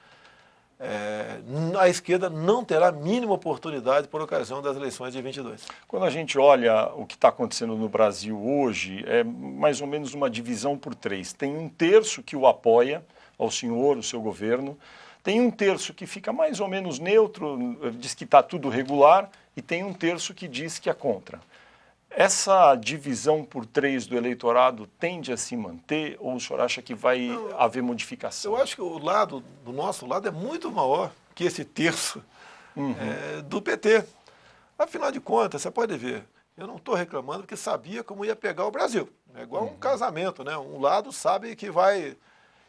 a esquerda não terá a mínima oportunidade por ocasião das eleições de 22. Quando a gente olha o que está acontecendo no Brasil hoje, é mais ou menos uma divisão por três. Tem um terço que o apoia, ao senhor, o seu governo, tem um terço que fica mais ou menos neutro, diz que está tudo regular, e tem um terço que diz que é contra. Essa divisão por três do eleitorado tende a se manter ou o senhor acha que vai haver modificação? Eu acho que o lado do nosso lado é muito maior que esse terço do PT. Afinal de contas, você pode ver, eu não estou reclamando porque sabia como ia pegar o Brasil. É igual um casamento, né? Um lado sabe que vai,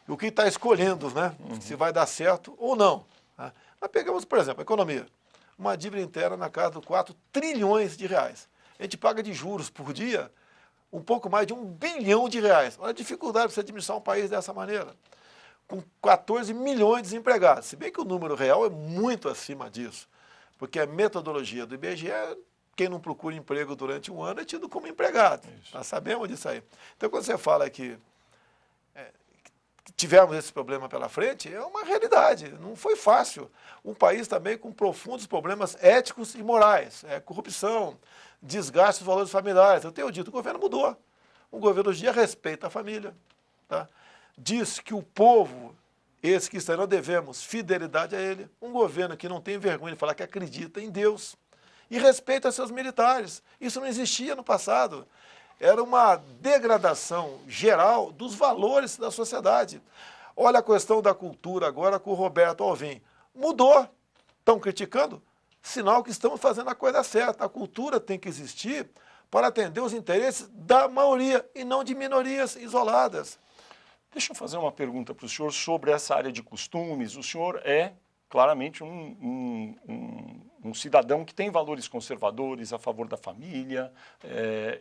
o que está escolhendo, né? Se vai dar certo ou não. Né? Nós pegamos, por exemplo, a economia. Uma dívida interna na casa de 4 trilhões de reais. A gente paga de juros por dia um pouco mais de R$1 bilhão. Olha a dificuldade de você administrar um país dessa maneira. Com 14 milhões de desempregados. Se bem que o número real é muito acima disso. Porque a metodologia do IBGE, quem não procura emprego durante um ano é tido como empregado. Nós sabemos disso aí. Então, quando você fala que tivemos esse problema pela frente, é uma realidade. Não foi fácil. Um país também com profundos problemas éticos e morais. Corrupção, desgaste dos valores familiares. Eu tenho dito, o governo mudou. O governo hoje em dia respeita a família. Tá? Diz que o povo, esse que está, nós devemos fidelidade a ele. Um governo que não tem vergonha de falar que acredita em Deus e respeita seus militares. Isso não existia no passado. Era uma degradação geral dos valores da sociedade. Olha a questão da cultura agora com o Roberto Alvim. Mudou. Estão criticando? Sinal que estamos fazendo a coisa certa. A cultura tem que existir para atender os interesses da maioria e não de minorias isoladas. Deixa eu fazer uma pergunta para o senhor sobre essa área de costumes. O senhor é claramente um cidadão que tem valores conservadores, a favor da família,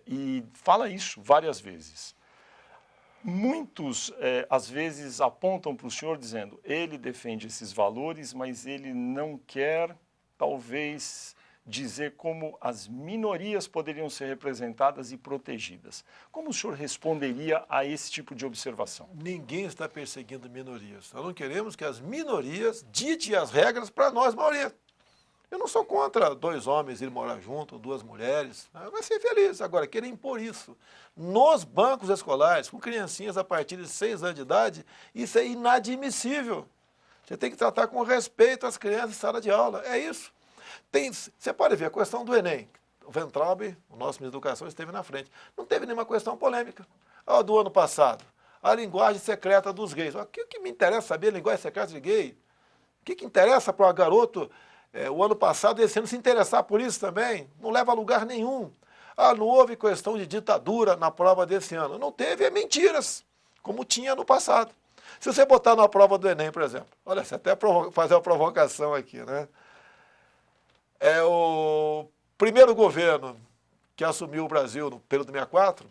e fala isso várias vezes. Muitos, às vezes, apontam para o senhor dizendo ele defende esses valores, mas ele não quer, talvez, dizer como as minorias poderiam ser representadas e protegidas. Como o senhor responderia a esse tipo de observação? Ninguém está perseguindo minorias. Nós não queremos que as minorias ditem as regras para nós, maioria. Eu não sou contra 2 homens irem morar junto, 2 mulheres. Vai ser feliz. Agora, querer impor isso nos bancos escolares, com criancinhas a partir de 6 anos de idade, isso é inadmissível. Você tem que tratar com respeito as crianças em sala de aula. É isso. Você pode ver a questão do Enem. O Weintraub, o nosso ministro da Educação, esteve na frente. Não teve nenhuma questão polêmica. Do ano passado, a linguagem secreta dos gays. O que me interessa saber a linguagem secreta de gay? O que interessa para o garoto, o ano passado, esse ano, se interessar por isso também? Não leva a lugar nenhum. Não houve questão de ditadura na prova desse ano. Não teve, mentiras, como tinha no passado. Se você botar na prova do Enem, por exemplo, olha, você até fazer uma provocação aqui, né? O primeiro governo que assumiu o Brasil no período 64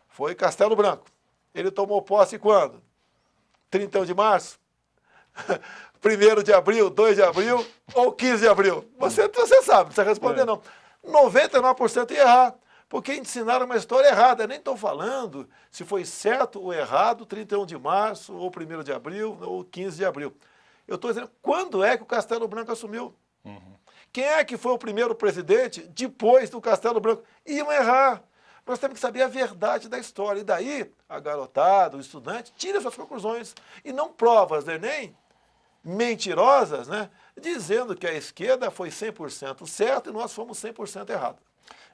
foi Castelo Branco. Ele tomou posse quando? 31 de março? 1º de abril, 2 de abril ou 15 de abril? Você sabe, não precisa responder não. 99% ia errar, porque ensinaram uma história errada. Eu nem estou falando se foi certo ou errado 31 de março, ou 1º de abril, ou 15 de abril. Eu estou dizendo, quando é que o Castelo Branco assumiu? Quem é que foi o primeiro presidente depois do Castelo Branco? Iam errar. Nós temos que saber a verdade da história. E daí, a garotada, o estudante, tira suas conclusões. E não provas do Enem mentirosas, né? Dizendo que a esquerda foi 100% certa e nós fomos 100% errados.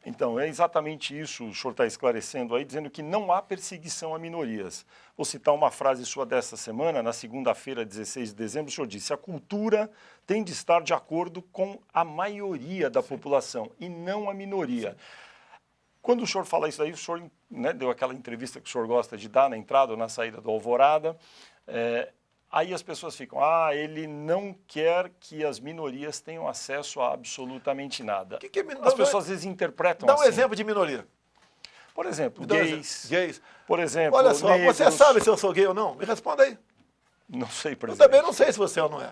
Então, é exatamente isso, o senhor está esclarecendo aí, dizendo que não há perseguição a minorias. Vou citar uma frase sua dessa semana, na segunda-feira, 16 de dezembro, o senhor disse: a cultura tem de estar de acordo com a maioria da população e não a minoria. Sim. Quando o senhor fala isso aí, o senhor, né, deu aquela entrevista que o senhor gosta de dar na entrada ou na saída do Alvorada, aí as pessoas ficam, ele não quer que as minorias tenham acesso a absolutamente nada. As pessoas às vezes interpretam assim. Dá um exemplo de minoria. Por exemplo, gays. Por exemplo, olha só, negros. Você sabe se eu sou gay ou não? Me responda aí. Não sei, presidente. Eu também não sei se você é ou não é.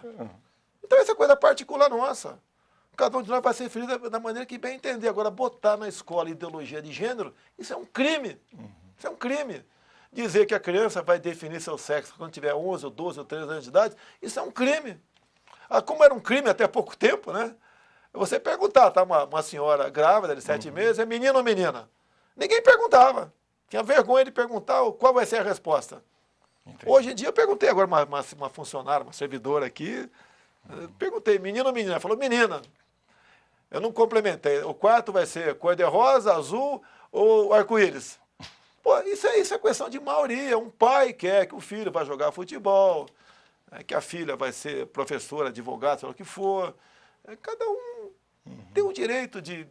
Então essa é coisa particular nossa. Cada um de nós vai ser feliz da maneira que bem entender. Agora, botar na escola ideologia de gênero, isso é um crime. Isso é um crime. Dizer que a criança vai definir seu sexo quando tiver 11, ou 12, ou 13 anos de idade, isso é um crime. Como era um crime até pouco tempo, né? Você perguntar, tá? Uma senhora grávida de 7 meses, é menino ou menina? Ninguém perguntava. Tinha vergonha de perguntar qual vai ser a resposta. Entendi. Hoje em dia eu perguntei agora uma funcionária, uma servidora aqui, perguntei, menino ou menina? Ela falou, menina. Eu não complementei. O quarto vai ser cor-de-rosa, azul ou arco-íris? Pô, isso é questão de maioria. Um pai quer que o filho vá jogar futebol, que a filha vai ser professora, advogada, sei lá o que for. Cada um tem o direito de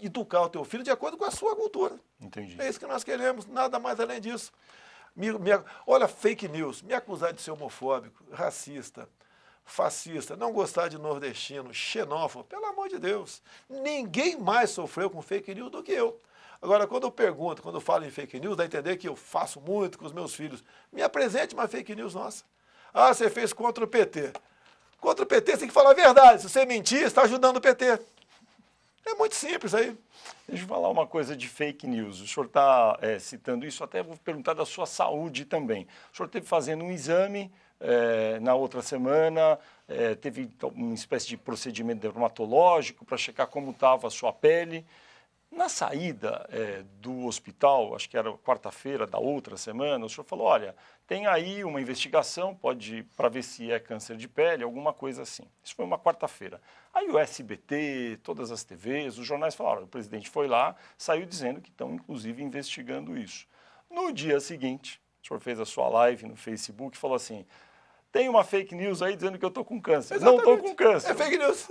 educar o teu filho de acordo com a sua cultura. Entendi. É isso que nós queremos, nada mais além disso. Olha, fake news, me acusar de ser homofóbico, racista, fascista, não gostar de nordestino, xenófobo, pelo amor de Deus. Ninguém mais sofreu com fake news do que eu. Agora, quando eu pergunto, quando eu falo em fake news, dá a entender que eu faço muito com os meus filhos. Me apresente uma fake news nossa. Ah, você fez contra o PT. Contra o PT, você tem que falar a verdade. Se você mentir, você está ajudando o PT. É muito simples aí. Deixa eu falar uma coisa de fake news. O senhor está citando isso, até vou perguntar da sua saúde também. O senhor esteve fazendo um exame na outra semana, teve uma espécie de procedimento dermatológico para checar como estava a sua pele. Na saída do hospital, acho que era quarta-feira da outra semana, o senhor falou, olha, tem aí uma investigação, pode para ver se é câncer de pele, alguma coisa assim. Isso foi uma quarta-feira. Aí o SBT, todas as TVs, os jornais falaram, o presidente foi lá, saiu dizendo que estão, inclusive, investigando isso. No dia seguinte, o senhor fez a sua live no Facebook e falou assim, tem uma fake news aí dizendo que eu estou com câncer. Exatamente. Não estou com câncer. É fake news.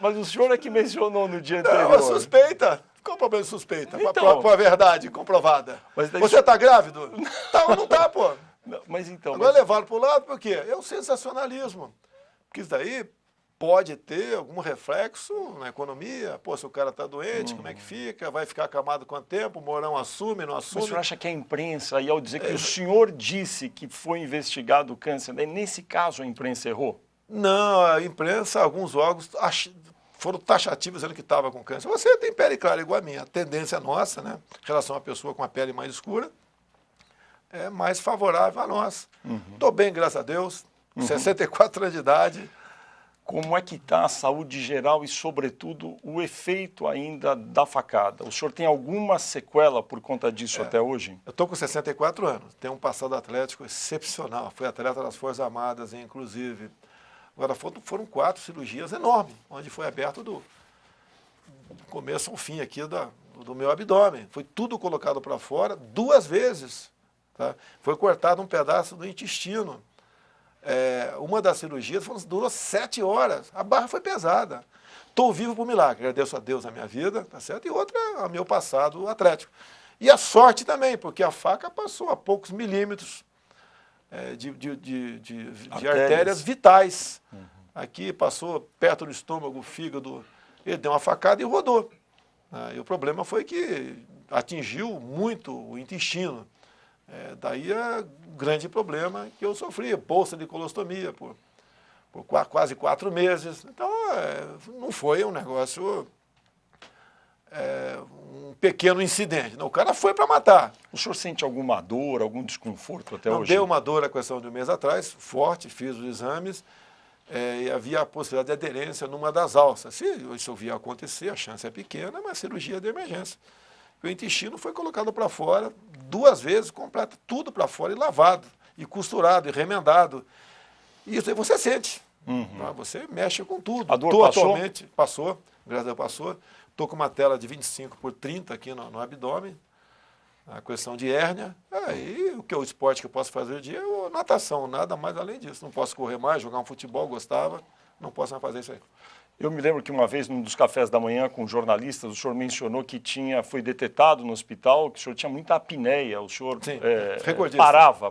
Mas o senhor é que mencionou no dia anterior. Não, suspeita. Qual o problema de suspeita? Então, com a verdade comprovada. Você está grávido? Tá ou não está, pô? Não, mas então... Agora levaram para o lado, por quê? É o sensacionalismo. Porque isso daí pode ter algum reflexo na economia. Pô, se o cara está doente, como é que fica? Vai ficar acamado quanto tempo? O Mourão assume, não assume? Mas o senhor acha que a imprensa, aí ao dizer que o senhor disse que foi investigado o câncer, nesse caso a imprensa errou? Não, a imprensa, alguns órgãos foram taxativos dizendo que estava com câncer. Você tem pele clara igual a minha. A tendência nossa, né, em relação a uma pessoa com a pele mais escura, é mais favorável a nós. Estou bem, graças a Deus, 64 anos de idade. Como é que está a saúde geral e, sobretudo, o efeito ainda da facada? O senhor tem alguma sequela por conta disso até hoje? Eu estou com 64 anos, tenho um passado atlético excepcional. Fui atleta das Forças Armadas, inclusive. Agora, foram 4 cirurgias enormes, onde foi aberto do começo ao fim aqui do meu abdômen. Foi tudo colocado para fora 2 vezes. Tá? Foi cortado um pedaço do intestino. Uma das cirurgias durou 7 horas. A barra foi pesada. Estou vivo por milagre. Agradeço a Deus a minha vida, tá certo? E outra, a meu passado atlético. E a sorte também, porque a faca passou a poucos milímetros de artérias vitais. Aqui passou perto do estômago, fígado. Ele deu uma facada e rodou. E o problema foi que atingiu muito o intestino. Daí é o grande problema que eu sofri, bolsa de colostomia por quase 4 meses. Então, não foi um negócio, um pequeno incidente. Não, o cara foi para matar. O senhor sente alguma dor, algum desconforto até não hoje? Deu uma dor a questão de um mês atrás, forte, fiz os exames, e havia a possibilidade de aderência numa das alças. Se isso vier acontecer, a chance é pequena, mas cirurgia de emergência. O intestino foi colocado para fora 2 vezes, completo, tudo para fora e lavado, e costurado, e remendado. E isso aí você sente. Tá? Você mexe com tudo. A dor passou? Atualmente, passou, graças a Deus passou. Estou com uma tela de 25 por 30 aqui no abdômen, a questão de hérnia. Aí o esporte que eu posso fazer hoje em dia é natação, nada mais além disso. Não posso correr mais, jogar um futebol, gostava, não posso mais fazer isso aí. Eu me lembro que uma vez, num dos cafés da manhã com jornalistas, o senhor mencionou que foi detetado no hospital, que o senhor tinha muita apneia, o senhor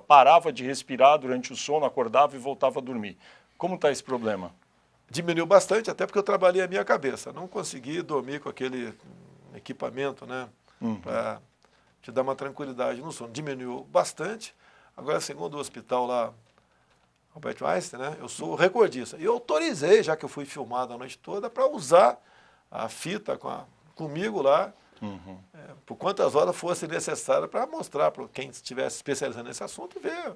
parava de respirar durante o sono, acordava e voltava a dormir. Como está esse problema? Diminuiu bastante, até porque eu trabalhei a minha cabeça. Não consegui dormir com aquele equipamento, né, para te dar uma tranquilidade no sono. Diminuiu bastante. Agora, segundo o hospital lá, Albert Einstein, né? Eu sou recordista. E eu autorizei, já que eu fui filmado a noite toda, para usar a fita comigo lá, por quantas horas fosse necessário para mostrar para quem estivesse especializando nesse assunto, ver,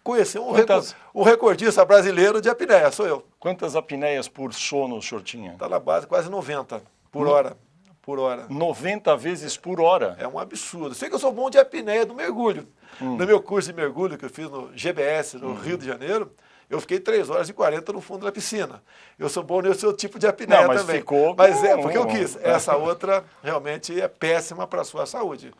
conhecer um recordista brasileiro de apneia, sou eu. Quantas apneias por sono o senhor tinha? Está na base quase 90 por hora. 90 vezes por hora? É um absurdo. Sei que eu sou bom de apneia do mergulho. No meu curso de mergulho que eu fiz no GBS, no Rio de Janeiro, eu fiquei 3 horas e 40 no fundo da piscina. Eu sou bom nesse outro tipo de apneia também. Mas é porque eu quis. Essa outra realmente é péssima para a sua saúde.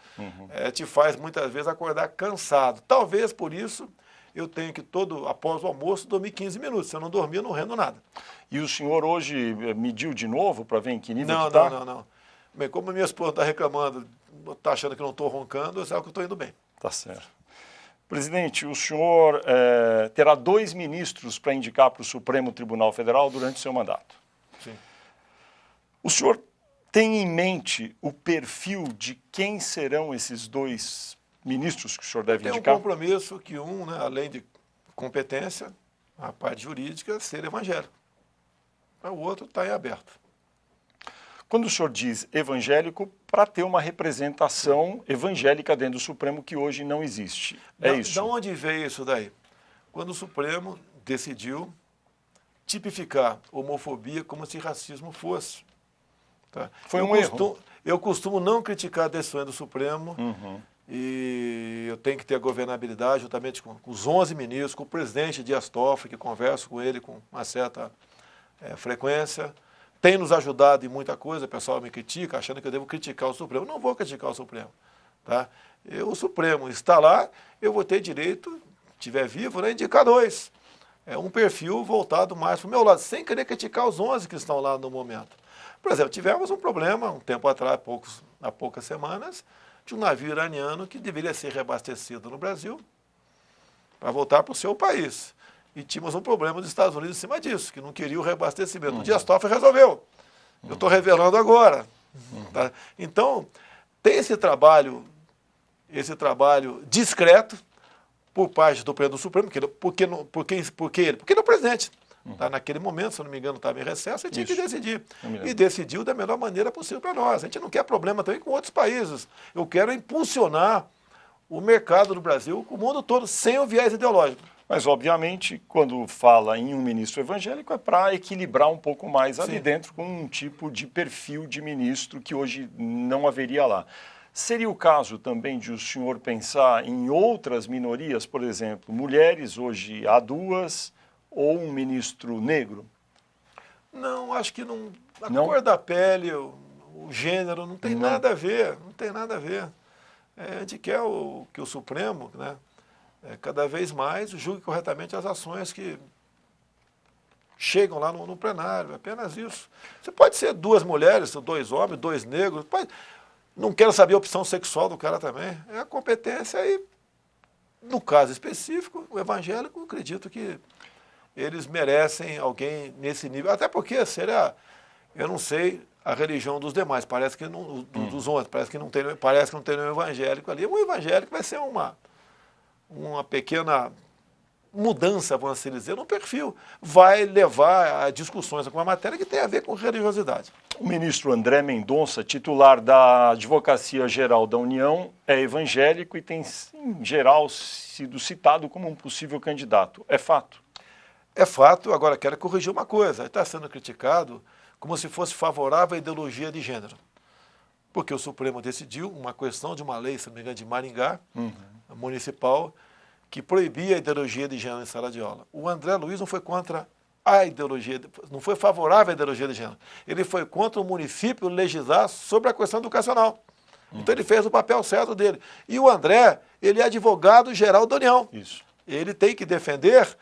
Te faz muitas vezes acordar cansado. Talvez por isso eu tenho que após o almoço, dormir 15 minutos. Se eu não dormir, eu não rendo nada. E o senhor hoje mediu de novo para ver em que nível que está? Não. Bem, como a minha esposa está reclamando, está achando que eu não estou roncando, eu sei que eu estou indo bem. Tá certo. Presidente, o senhor terá 2 ministros para indicar para o Supremo Tribunal Federal durante o seu mandato. Sim. O senhor tem em mente o perfil de quem serão esses 2 ministros que o senhor deve indicar? Tem um compromisso que né, além de competência, a parte jurídica, ser evangélico. O outro está em aberto. Quando o senhor diz evangélico, para ter uma representação evangélica dentro do Supremo que hoje não existe. Isso? De onde veio isso daí? Quando o Supremo decidiu tipificar homofobia como se racismo fosse. Tá? Foi um erro. Eu costumo não criticar decisões do Supremo e eu tenho que ter a governabilidade juntamente com os 11 ministros, com o presidente Dias Toffoli, que converso com ele com uma certa frequência. Tem nos ajudado em muita coisa, o pessoal me critica, achando que eu devo criticar o Supremo. Não vou criticar o Supremo. Tá? O Supremo está lá, eu vou ter direito, se estiver vivo, né, indicar 2. É um perfil voltado mais para o meu lado, sem querer criticar os 11 que estão lá no momento. Por exemplo, tivemos um problema, um tempo atrás, há poucas semanas, de um navio iraniano que deveria ser reabastecido no Brasil para voltar para o seu país. E tínhamos um problema dos Estados Unidos em cima disso, que não queria o reabastecimento. O Dias Toffoli resolveu. Eu estou revelando agora. Tá? Então, tem esse trabalho discreto por parte do presidente do Supremo, porque ele é o presidente. Tá? Naquele momento, se eu não me engano, estava em recesso, ele tinha que decidir. E decidiu da melhor maneira possível para nós. A gente não quer problema também com outros países. Eu quero impulsionar o mercado do Brasil, com o mundo todo, sem o viés ideológico. Mas, obviamente, quando fala em um ministro evangélico, é para equilibrar um pouco mais ali dentro com um tipo de perfil de ministro que hoje não haveria lá. Seria o caso também de o senhor pensar em outras minorias, por exemplo, mulheres, hoje há 2, ou um ministro negro? Não, acho que não. A cor da pele, o gênero, não tem nada a ver. Não tem nada a ver. A gente quer que o Supremo, né, cada vez mais julgue corretamente as ações que chegam lá no plenário, apenas isso. Você pode ser 2 mulheres, 2 homens, 2 negros, não quero saber a opção sexual do cara também, é a competência e, no caso específico, o evangélico, acredito que eles merecem alguém nesse nível, até porque eu não sei a religião dos demais, parece que não, dos outros, parece que não tem nenhum evangélico ali, um evangélico vai ser uma pequena mudança, vamos assim dizer, no perfil. Vai levar a discussões com uma matéria que tem a ver com religiosidade. O ministro André Mendonça, titular da Advocacia Geral da União, é evangélico e tem, em geral, sido citado como um possível candidato. É fato? É fato. Agora, quero corrigir uma coisa. Ele está sendo criticado como se fosse favorável à ideologia de gênero. Porque o Supremo decidiu uma questão de uma lei, se não me engano, de Maringá, municipal, que proibia a ideologia de gênero em sala de aula. O André Luiz não foi contra a ideologia, não foi favorável à ideologia de gênero. Ele foi contra o município legislar sobre a questão educacional. Então ele fez o papel certo dele. E o André, ele é advogado-geral da União. Isso. Ele tem que defender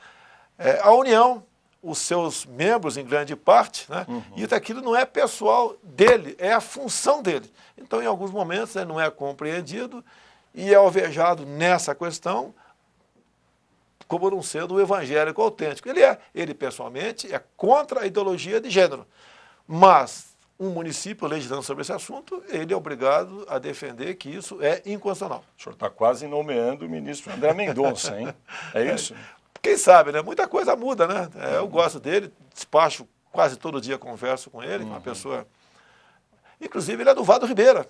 a União, os seus membros em grande parte, né? E aquilo não é pessoal dele, é a função dele. Então, em alguns momentos, ele não é compreendido e é alvejado nessa questão como não sendo o evangélico autêntico. Ele pessoalmente é contra a ideologia de gênero, mas um município legislando sobre esse assunto, ele é obrigado a defender que isso é inconstitucional. O senhor está quase nomeando o ministro André Mendonça, hein? É isso? quem sabe, né? Muita coisa muda, né? Eu gosto dele, despacho quase todo dia, converso com ele, uma pessoa... Inclusive, ele é do Vado Ribeira,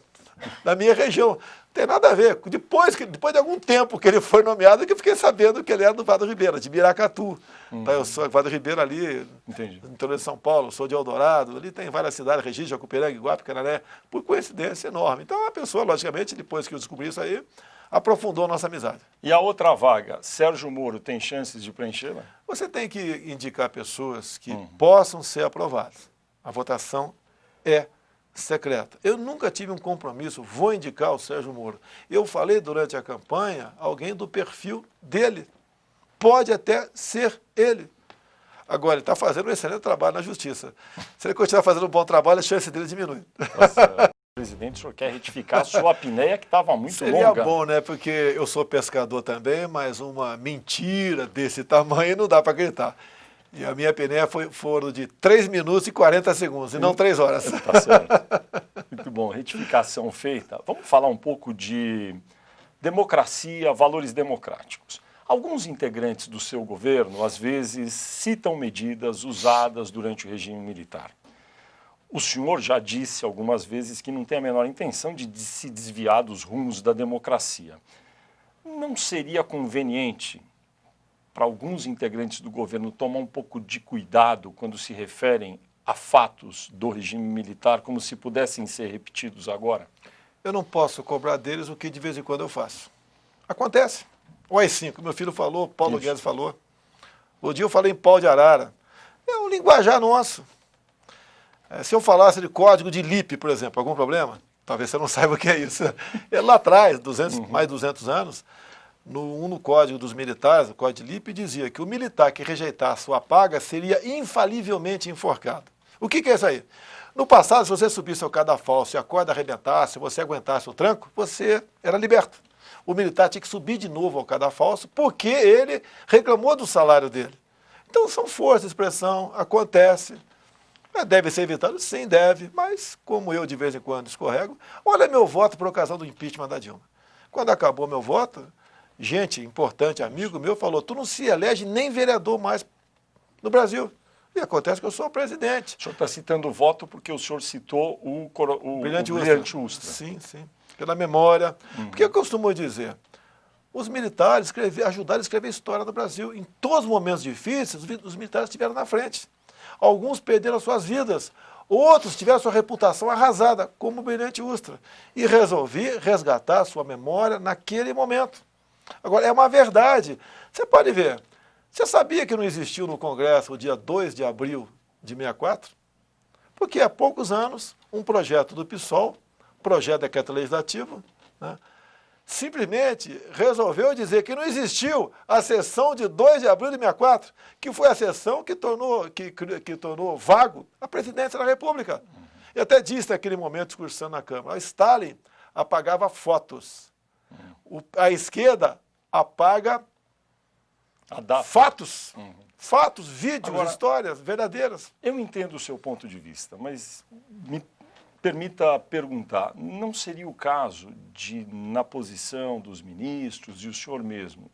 da minha região. Não tem nada a ver. Depois de algum tempo que ele foi nomeado, que eu fiquei sabendo que ele era do Vado Ribeira, de Miracatu. Tá, eu sou Vado Ribeira ali, Entendi. no interior de São Paulo, sou de Eldorado, ali tem várias cidades, Regis, Jacuperanga, Iguape, Canaré, por coincidência enorme. Então, a pessoa, logicamente, depois que eu descobri isso aí, aprofundou a nossa amizade. E a outra vaga, Sérgio Moro, tem chances de preenchê-la? Você tem que indicar pessoas que possam ser aprovadas. A votação é secreta. Eu nunca tive um compromisso, vou indicar o Sérgio Moro. Eu falei durante a campanha, alguém do perfil dele. Pode até ser ele. Agora, ele está fazendo um excelente trabalho na justiça. Se ele continuar fazendo um bom trabalho, a chance dele diminui. Nossa, presidente, o senhor quer retificar a sua apneia que estava muito Seria longa. bom, né? Porque eu sou pescador também, mas uma mentira desse tamanho não dá para acreditar. E a minha apneia foram de 3 minutos e 40 segundos, e não 3 horas. Tá certo. Muito bom, retificação feita. Vamos falar um pouco de democracia, valores democráticos. Alguns integrantes do seu governo, às vezes, citam medidas usadas durante o regime militar. O senhor já disse algumas vezes que não tem a menor intenção de se desviar dos rumos da democracia. Não seria conveniente para alguns integrantes do governo tomar um pouco de cuidado quando se referem a fatos do regime militar, como se pudessem ser repetidos agora? Eu não posso cobrar deles o que de vez em quando eu faço. Acontece. O AI-5, meu filho falou, Paulo Guedes falou. O dia eu falei em pau de arara. É um linguajar nosso. Se eu falasse de código de LIP, por exemplo, algum problema? Talvez você não saiba o que é isso. É lá atrás, mais de 200 anos, no código dos militares, o código de LIP, dizia que o militar que rejeitasse sua paga seria infalivelmente enforcado. O que é isso aí? No passado, se você subisse ao cadafalso e a corda arrebentasse, se você aguentasse o tranco, você era liberto. O militar tinha que subir de novo ao cadafalso porque ele reclamou do salário dele. Então, são forças de expressão, acontece. Deve ser evitado? Sim, deve, mas como eu de vez em quando escorrego, olha meu voto por ocasião do impeachment da Dilma. Quando acabou meu voto, gente importante, amigo meu, falou, tu não se elege nem vereador mais no Brasil. E acontece que eu sou o presidente. O senhor está citando o voto porque o senhor citou o Brilhante Ustra. Sim, sim. Pela memória. Porque eu costumo dizer, os militares ajudaram a escrever história do Brasil. Em todos os momentos difíceis, os militares estiveram na frente. Alguns perderam suas vidas, outros tiveram sua reputação arrasada, como o Brilhante Ustra. E resolvi resgatar sua memória naquele momento. Agora, é uma verdade. Você pode ver. Você sabia que não existiu no Congresso o dia 2 de abril de 64? Porque há poucos anos, um projeto do PSOL, projeto de decreto legislativo, né, simplesmente resolveu dizer que não existiu a sessão de 2 de abril de 64, que foi a sessão que tornou vago a presidência da República. Eu até disse naquele momento, discursando na Câmara, Stalin apagava fotos. A esquerda apaga fatos. Fatos, vídeos, agora, histórias verdadeiras. Eu entendo o seu ponto de vista, mas me permita perguntar, não seria o caso de, na posição dos ministros e o senhor mesmo,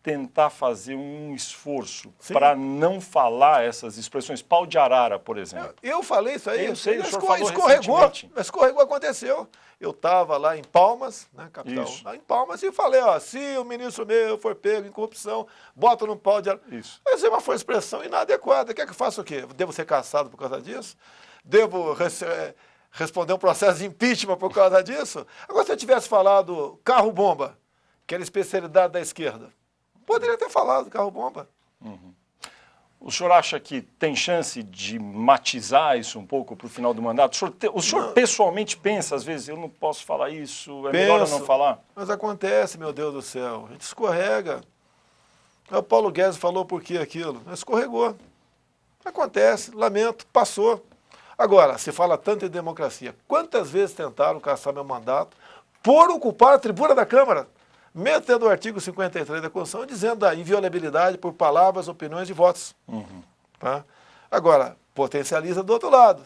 tentar fazer um esforço para não falar essas expressões? Pau de arara, por exemplo. Eu falei isso aí. Eu sei, o senhor falou escorregou, aconteceu. Eu estava lá em Palmas, né, capital, lá em Palmas, e falei, ó, se o ministro meu for pego em corrupção, bota no pau de arara. Isso. Mas é uma expressão inadequada. Quer que eu faça o quê? Devo ser cassado por causa disso? Devo responder um processo de impeachment por causa disso? Agora, se eu tivesse falado carro-bomba, que era especialidade da esquerda, poderia ter falado carro-bomba. O senhor acha que tem chance de matizar isso um pouco para o final do mandato? O senhor pessoalmente pensa, às vezes, eu não posso falar isso, melhor eu não falar? Mas acontece, meu Deus do céu, a gente escorrega. O Paulo Guedes falou por que aquilo? Escorregou. Acontece, lamento, passou. Agora, se fala tanto em democracia, quantas vezes tentaram caçar meu mandato por ocupar a tribuna da Câmara? Mesmo tendo o artigo 53 da Constituição dizendo a inviolabilidade por palavras, opiniões e votos. Tá? Agora, potencializa do outro lado.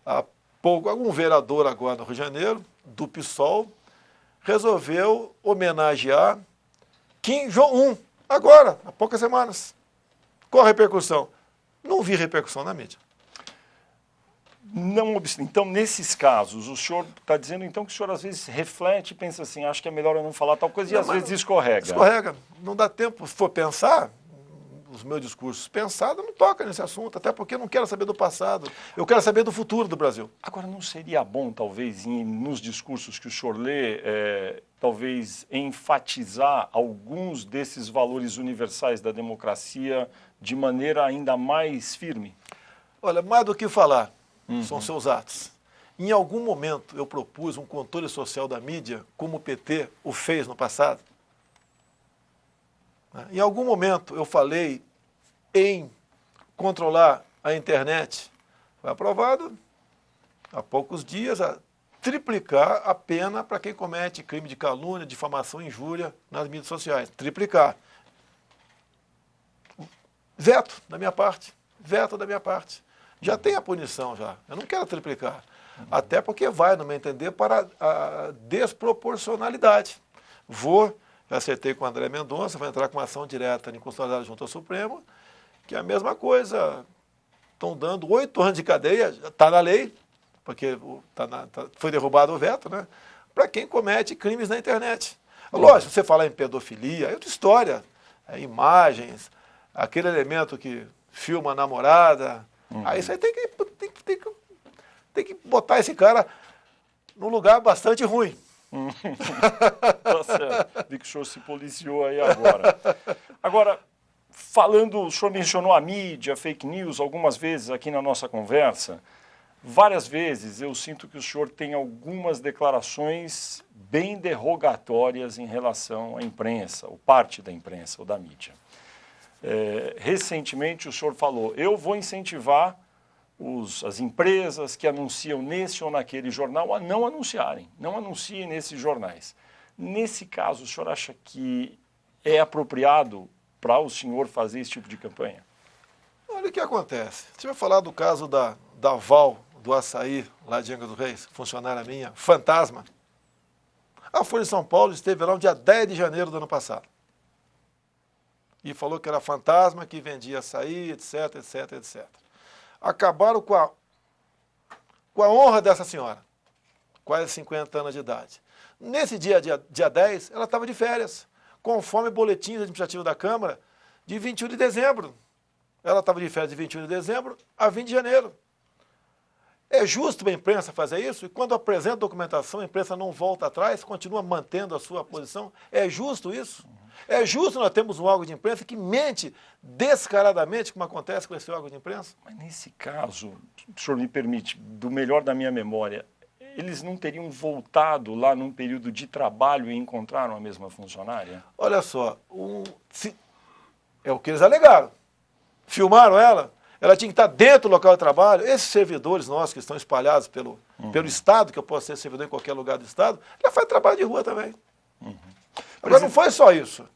Há pouco, algum vereador agora no Rio de Janeiro, do PSOL, resolveu homenagear Kim Jong-un. Agora, há poucas semanas. Qual a repercussão? Não vi repercussão na mídia. Não obstante, então, nesses casos, o senhor está dizendo então que o senhor às vezes reflete e pensa assim, acho que é melhor eu não falar tal coisa, e às vezes escorrega. Escorrega. Não dá tempo, se for pensar, os meus discursos pensados, não toca nesse assunto, até porque eu não quero saber do passado, eu quero saber do futuro do Brasil. Agora, não seria bom, talvez, nos discursos que o senhor lê, talvez enfatizar alguns desses valores universais da democracia de maneira ainda mais firme? Olha, mais do que falar, são seus atos. Em algum momento eu propus um controle social da mídia, como o PT o fez no passado. Em algum momento eu falei em controlar a internet. Foi aprovado há poucos dias a triplicar a pena para quem comete crime de calúnia, difamação e injúria nas mídias sociais. Triplicar. Veto da minha parte. Veto da minha parte. Já tem a punição já. Eu não quero triplicar. Até porque vai, no meu entender, para a desproporcionalidade. Já acertei com o André Mendonça, vou entrar com uma ação direta em constitucionalidade junto ao Supremo, que é a mesma coisa. Estão dando 8 anos de cadeia, está na lei, porque foi derrubado o veto, né? Para quem comete crimes na internet. Lógico, você falar em pedofilia, é outra história. Imagens, aquele elemento que filma a namorada. Aí você tem que botar esse cara num lugar bastante ruim. Tá certo. Vi que o senhor se policiou aí agora. Agora, o senhor mencionou a mídia, fake news, algumas vezes aqui na nossa conversa. Várias vezes eu sinto que o senhor tem algumas declarações bem derrogatórias em relação à imprensa, ou parte da imprensa, ou da mídia. Recentemente o senhor falou, eu vou incentivar as empresas que anunciam nesse ou naquele jornal a não anunciarem, não anunciem nesses jornais. Nesse caso, o senhor acha que é apropriado para o senhor fazer esse tipo de campanha? Olha o que acontece. Você vai falar do caso da Val, do açaí, lá de Angra dos Reis, funcionária minha, fantasma. A Folha de São Paulo esteve lá no dia 10 de janeiro do ano passado. E falou que era fantasma, que vendia açaí, etc, etc, etc. Acabaram com a honra dessa senhora, quase 50 anos de idade. Nesse dia 10, ela estava de férias, conforme boletim administrativo da Câmara, de 21 de dezembro. Ela estava de férias de 21 de dezembro a 20 de janeiro. É justo a imprensa fazer isso? E quando apresenta documentação, a imprensa não volta atrás, continua mantendo a sua posição? É justo isso? É justo nós termos um órgão de imprensa que mente descaradamente, como acontece com esse órgão de imprensa? Mas nesse caso, o senhor me permite, do melhor da minha memória, eles não teriam voltado lá num período de trabalho e encontraram a mesma funcionária? Olha só, é o que eles alegaram. Filmaram ela tinha que estar dentro do local de trabalho. Esses servidores nossos que estão espalhados pelo Estado, que eu posso ser servidor em qualquer lugar do Estado, ela faz trabalho de rua também. Agora, não foi só isso.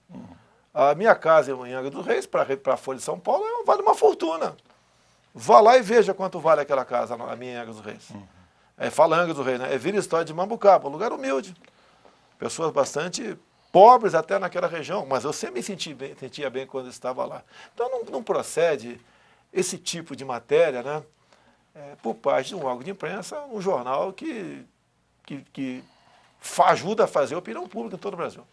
A minha casa em Angra dos Reis, para a Folha de São Paulo, vale uma fortuna. Vá lá e veja quanto vale aquela casa, a minha em Angra dos Reis. Fala Angra dos Reis, né? Vira história de Mambucaba, um lugar humilde. Pessoas bastante pobres até naquela região, mas eu sempre me sentia bem quando estava lá. Então, não procede esse tipo de matéria, né? Por parte de um órgão de imprensa, um jornal que ajuda a fazer opinião pública em todo o Brasil.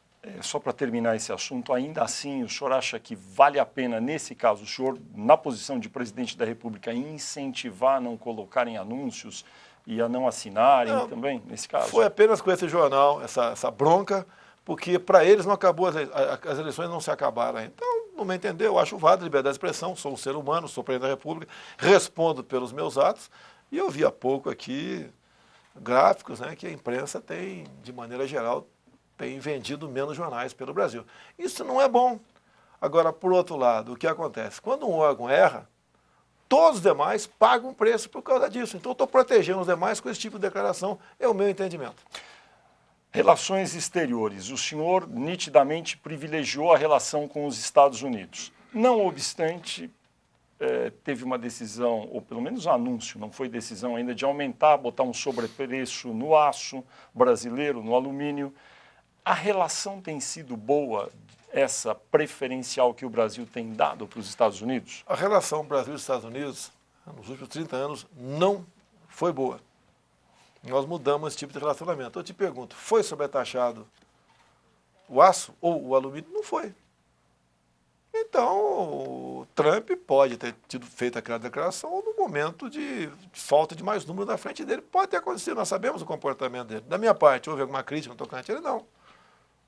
Só para terminar esse assunto, ainda assim, o senhor acha que vale a pena, nesse caso, o senhor, na posição de presidente da República, incentivar a não colocarem anúncios e a não assinarem também, nesse caso? Foi apenas com esse jornal, essa bronca, porque para eles não acabou, as eleições não se acabaram ainda. Então, no meu entender, eu acho válido a liberdade de expressão, sou um ser humano, sou presidente da República, respondo pelos meus atos, e eu vi há pouco aqui gráficos, né, que a imprensa tem, de maneira geral, tem vendido menos jornais pelo Brasil. Isso não é bom. Agora, por outro lado, o que acontece? Quando um órgão erra, todos os demais pagam preço por causa disso. Então, eu estou protegendo os demais com esse tipo de declaração, é o meu entendimento. Relações exteriores. O senhor nitidamente privilegiou a relação com os Estados Unidos. Não obstante, teve uma decisão, ou pelo menos um anúncio, não foi decisão ainda, de aumentar, botar um sobrepreço no aço brasileiro, no alumínio. A relação tem sido boa essa preferencial que o Brasil tem dado para os Estados Unidos? A relação Brasil e Estados Unidos, nos últimos 30 anos, não foi boa. Nós mudamos esse tipo de relacionamento. Eu te pergunto, foi sobretaxado o aço ou o alumínio? Não foi. Então, o Trump pode ter feito aquela declaração no momento de falta de mais número na frente dele. Pode ter acontecido, nós sabemos o comportamento dele. Da minha parte, houve alguma crítica no tocante a ele? Não.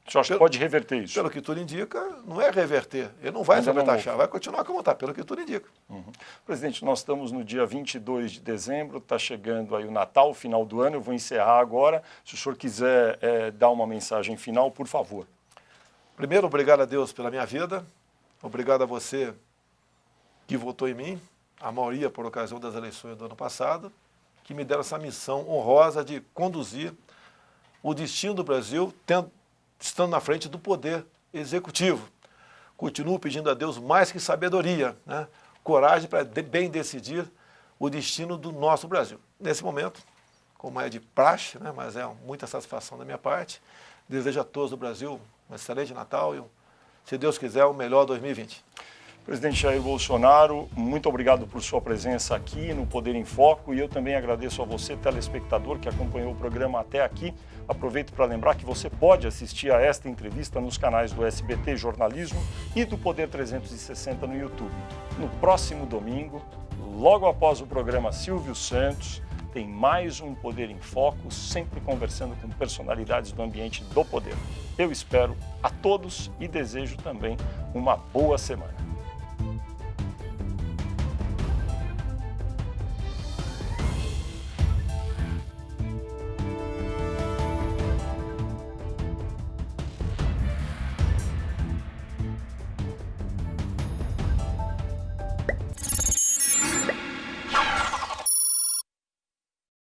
O senhor acha que pode reverter isso? Pelo que tudo indica, não é reverter. Ele não vai sobretaxar, vai continuar como está, pelo que tudo indica. Presidente, nós estamos no dia 22 de dezembro, está chegando aí o Natal, o final do ano, eu vou encerrar agora. Se o senhor quiser dar uma mensagem final, por favor. Primeiro, obrigado a Deus pela minha vida, obrigado a você que votou em mim, a maioria por ocasião das eleições do ano passado, que me deram essa missão honrosa de conduzir o destino do Brasil, estando na frente do poder executivo. Continuo pedindo a Deus mais que sabedoria, né? Coragem para bem decidir o destino do nosso Brasil. Nesse momento, como é de praxe, né? Mas é muita satisfação da minha parte, desejo a todos do Brasil um excelente Natal e, se Deus quiser, o melhor 2020. Presidente Jair Bolsonaro, muito obrigado por sua presença aqui no Poder em Foco, e eu também agradeço a você, telespectador, que acompanhou o programa até aqui. Aproveito para lembrar que você pode assistir a esta entrevista nos canais do SBT Jornalismo e do Poder 360 no YouTube. No próximo domingo, logo após o programa Silvio Santos, tem mais um Poder em Foco, sempre conversando com personalidades do ambiente do poder. Eu espero a todos e desejo também uma boa semana.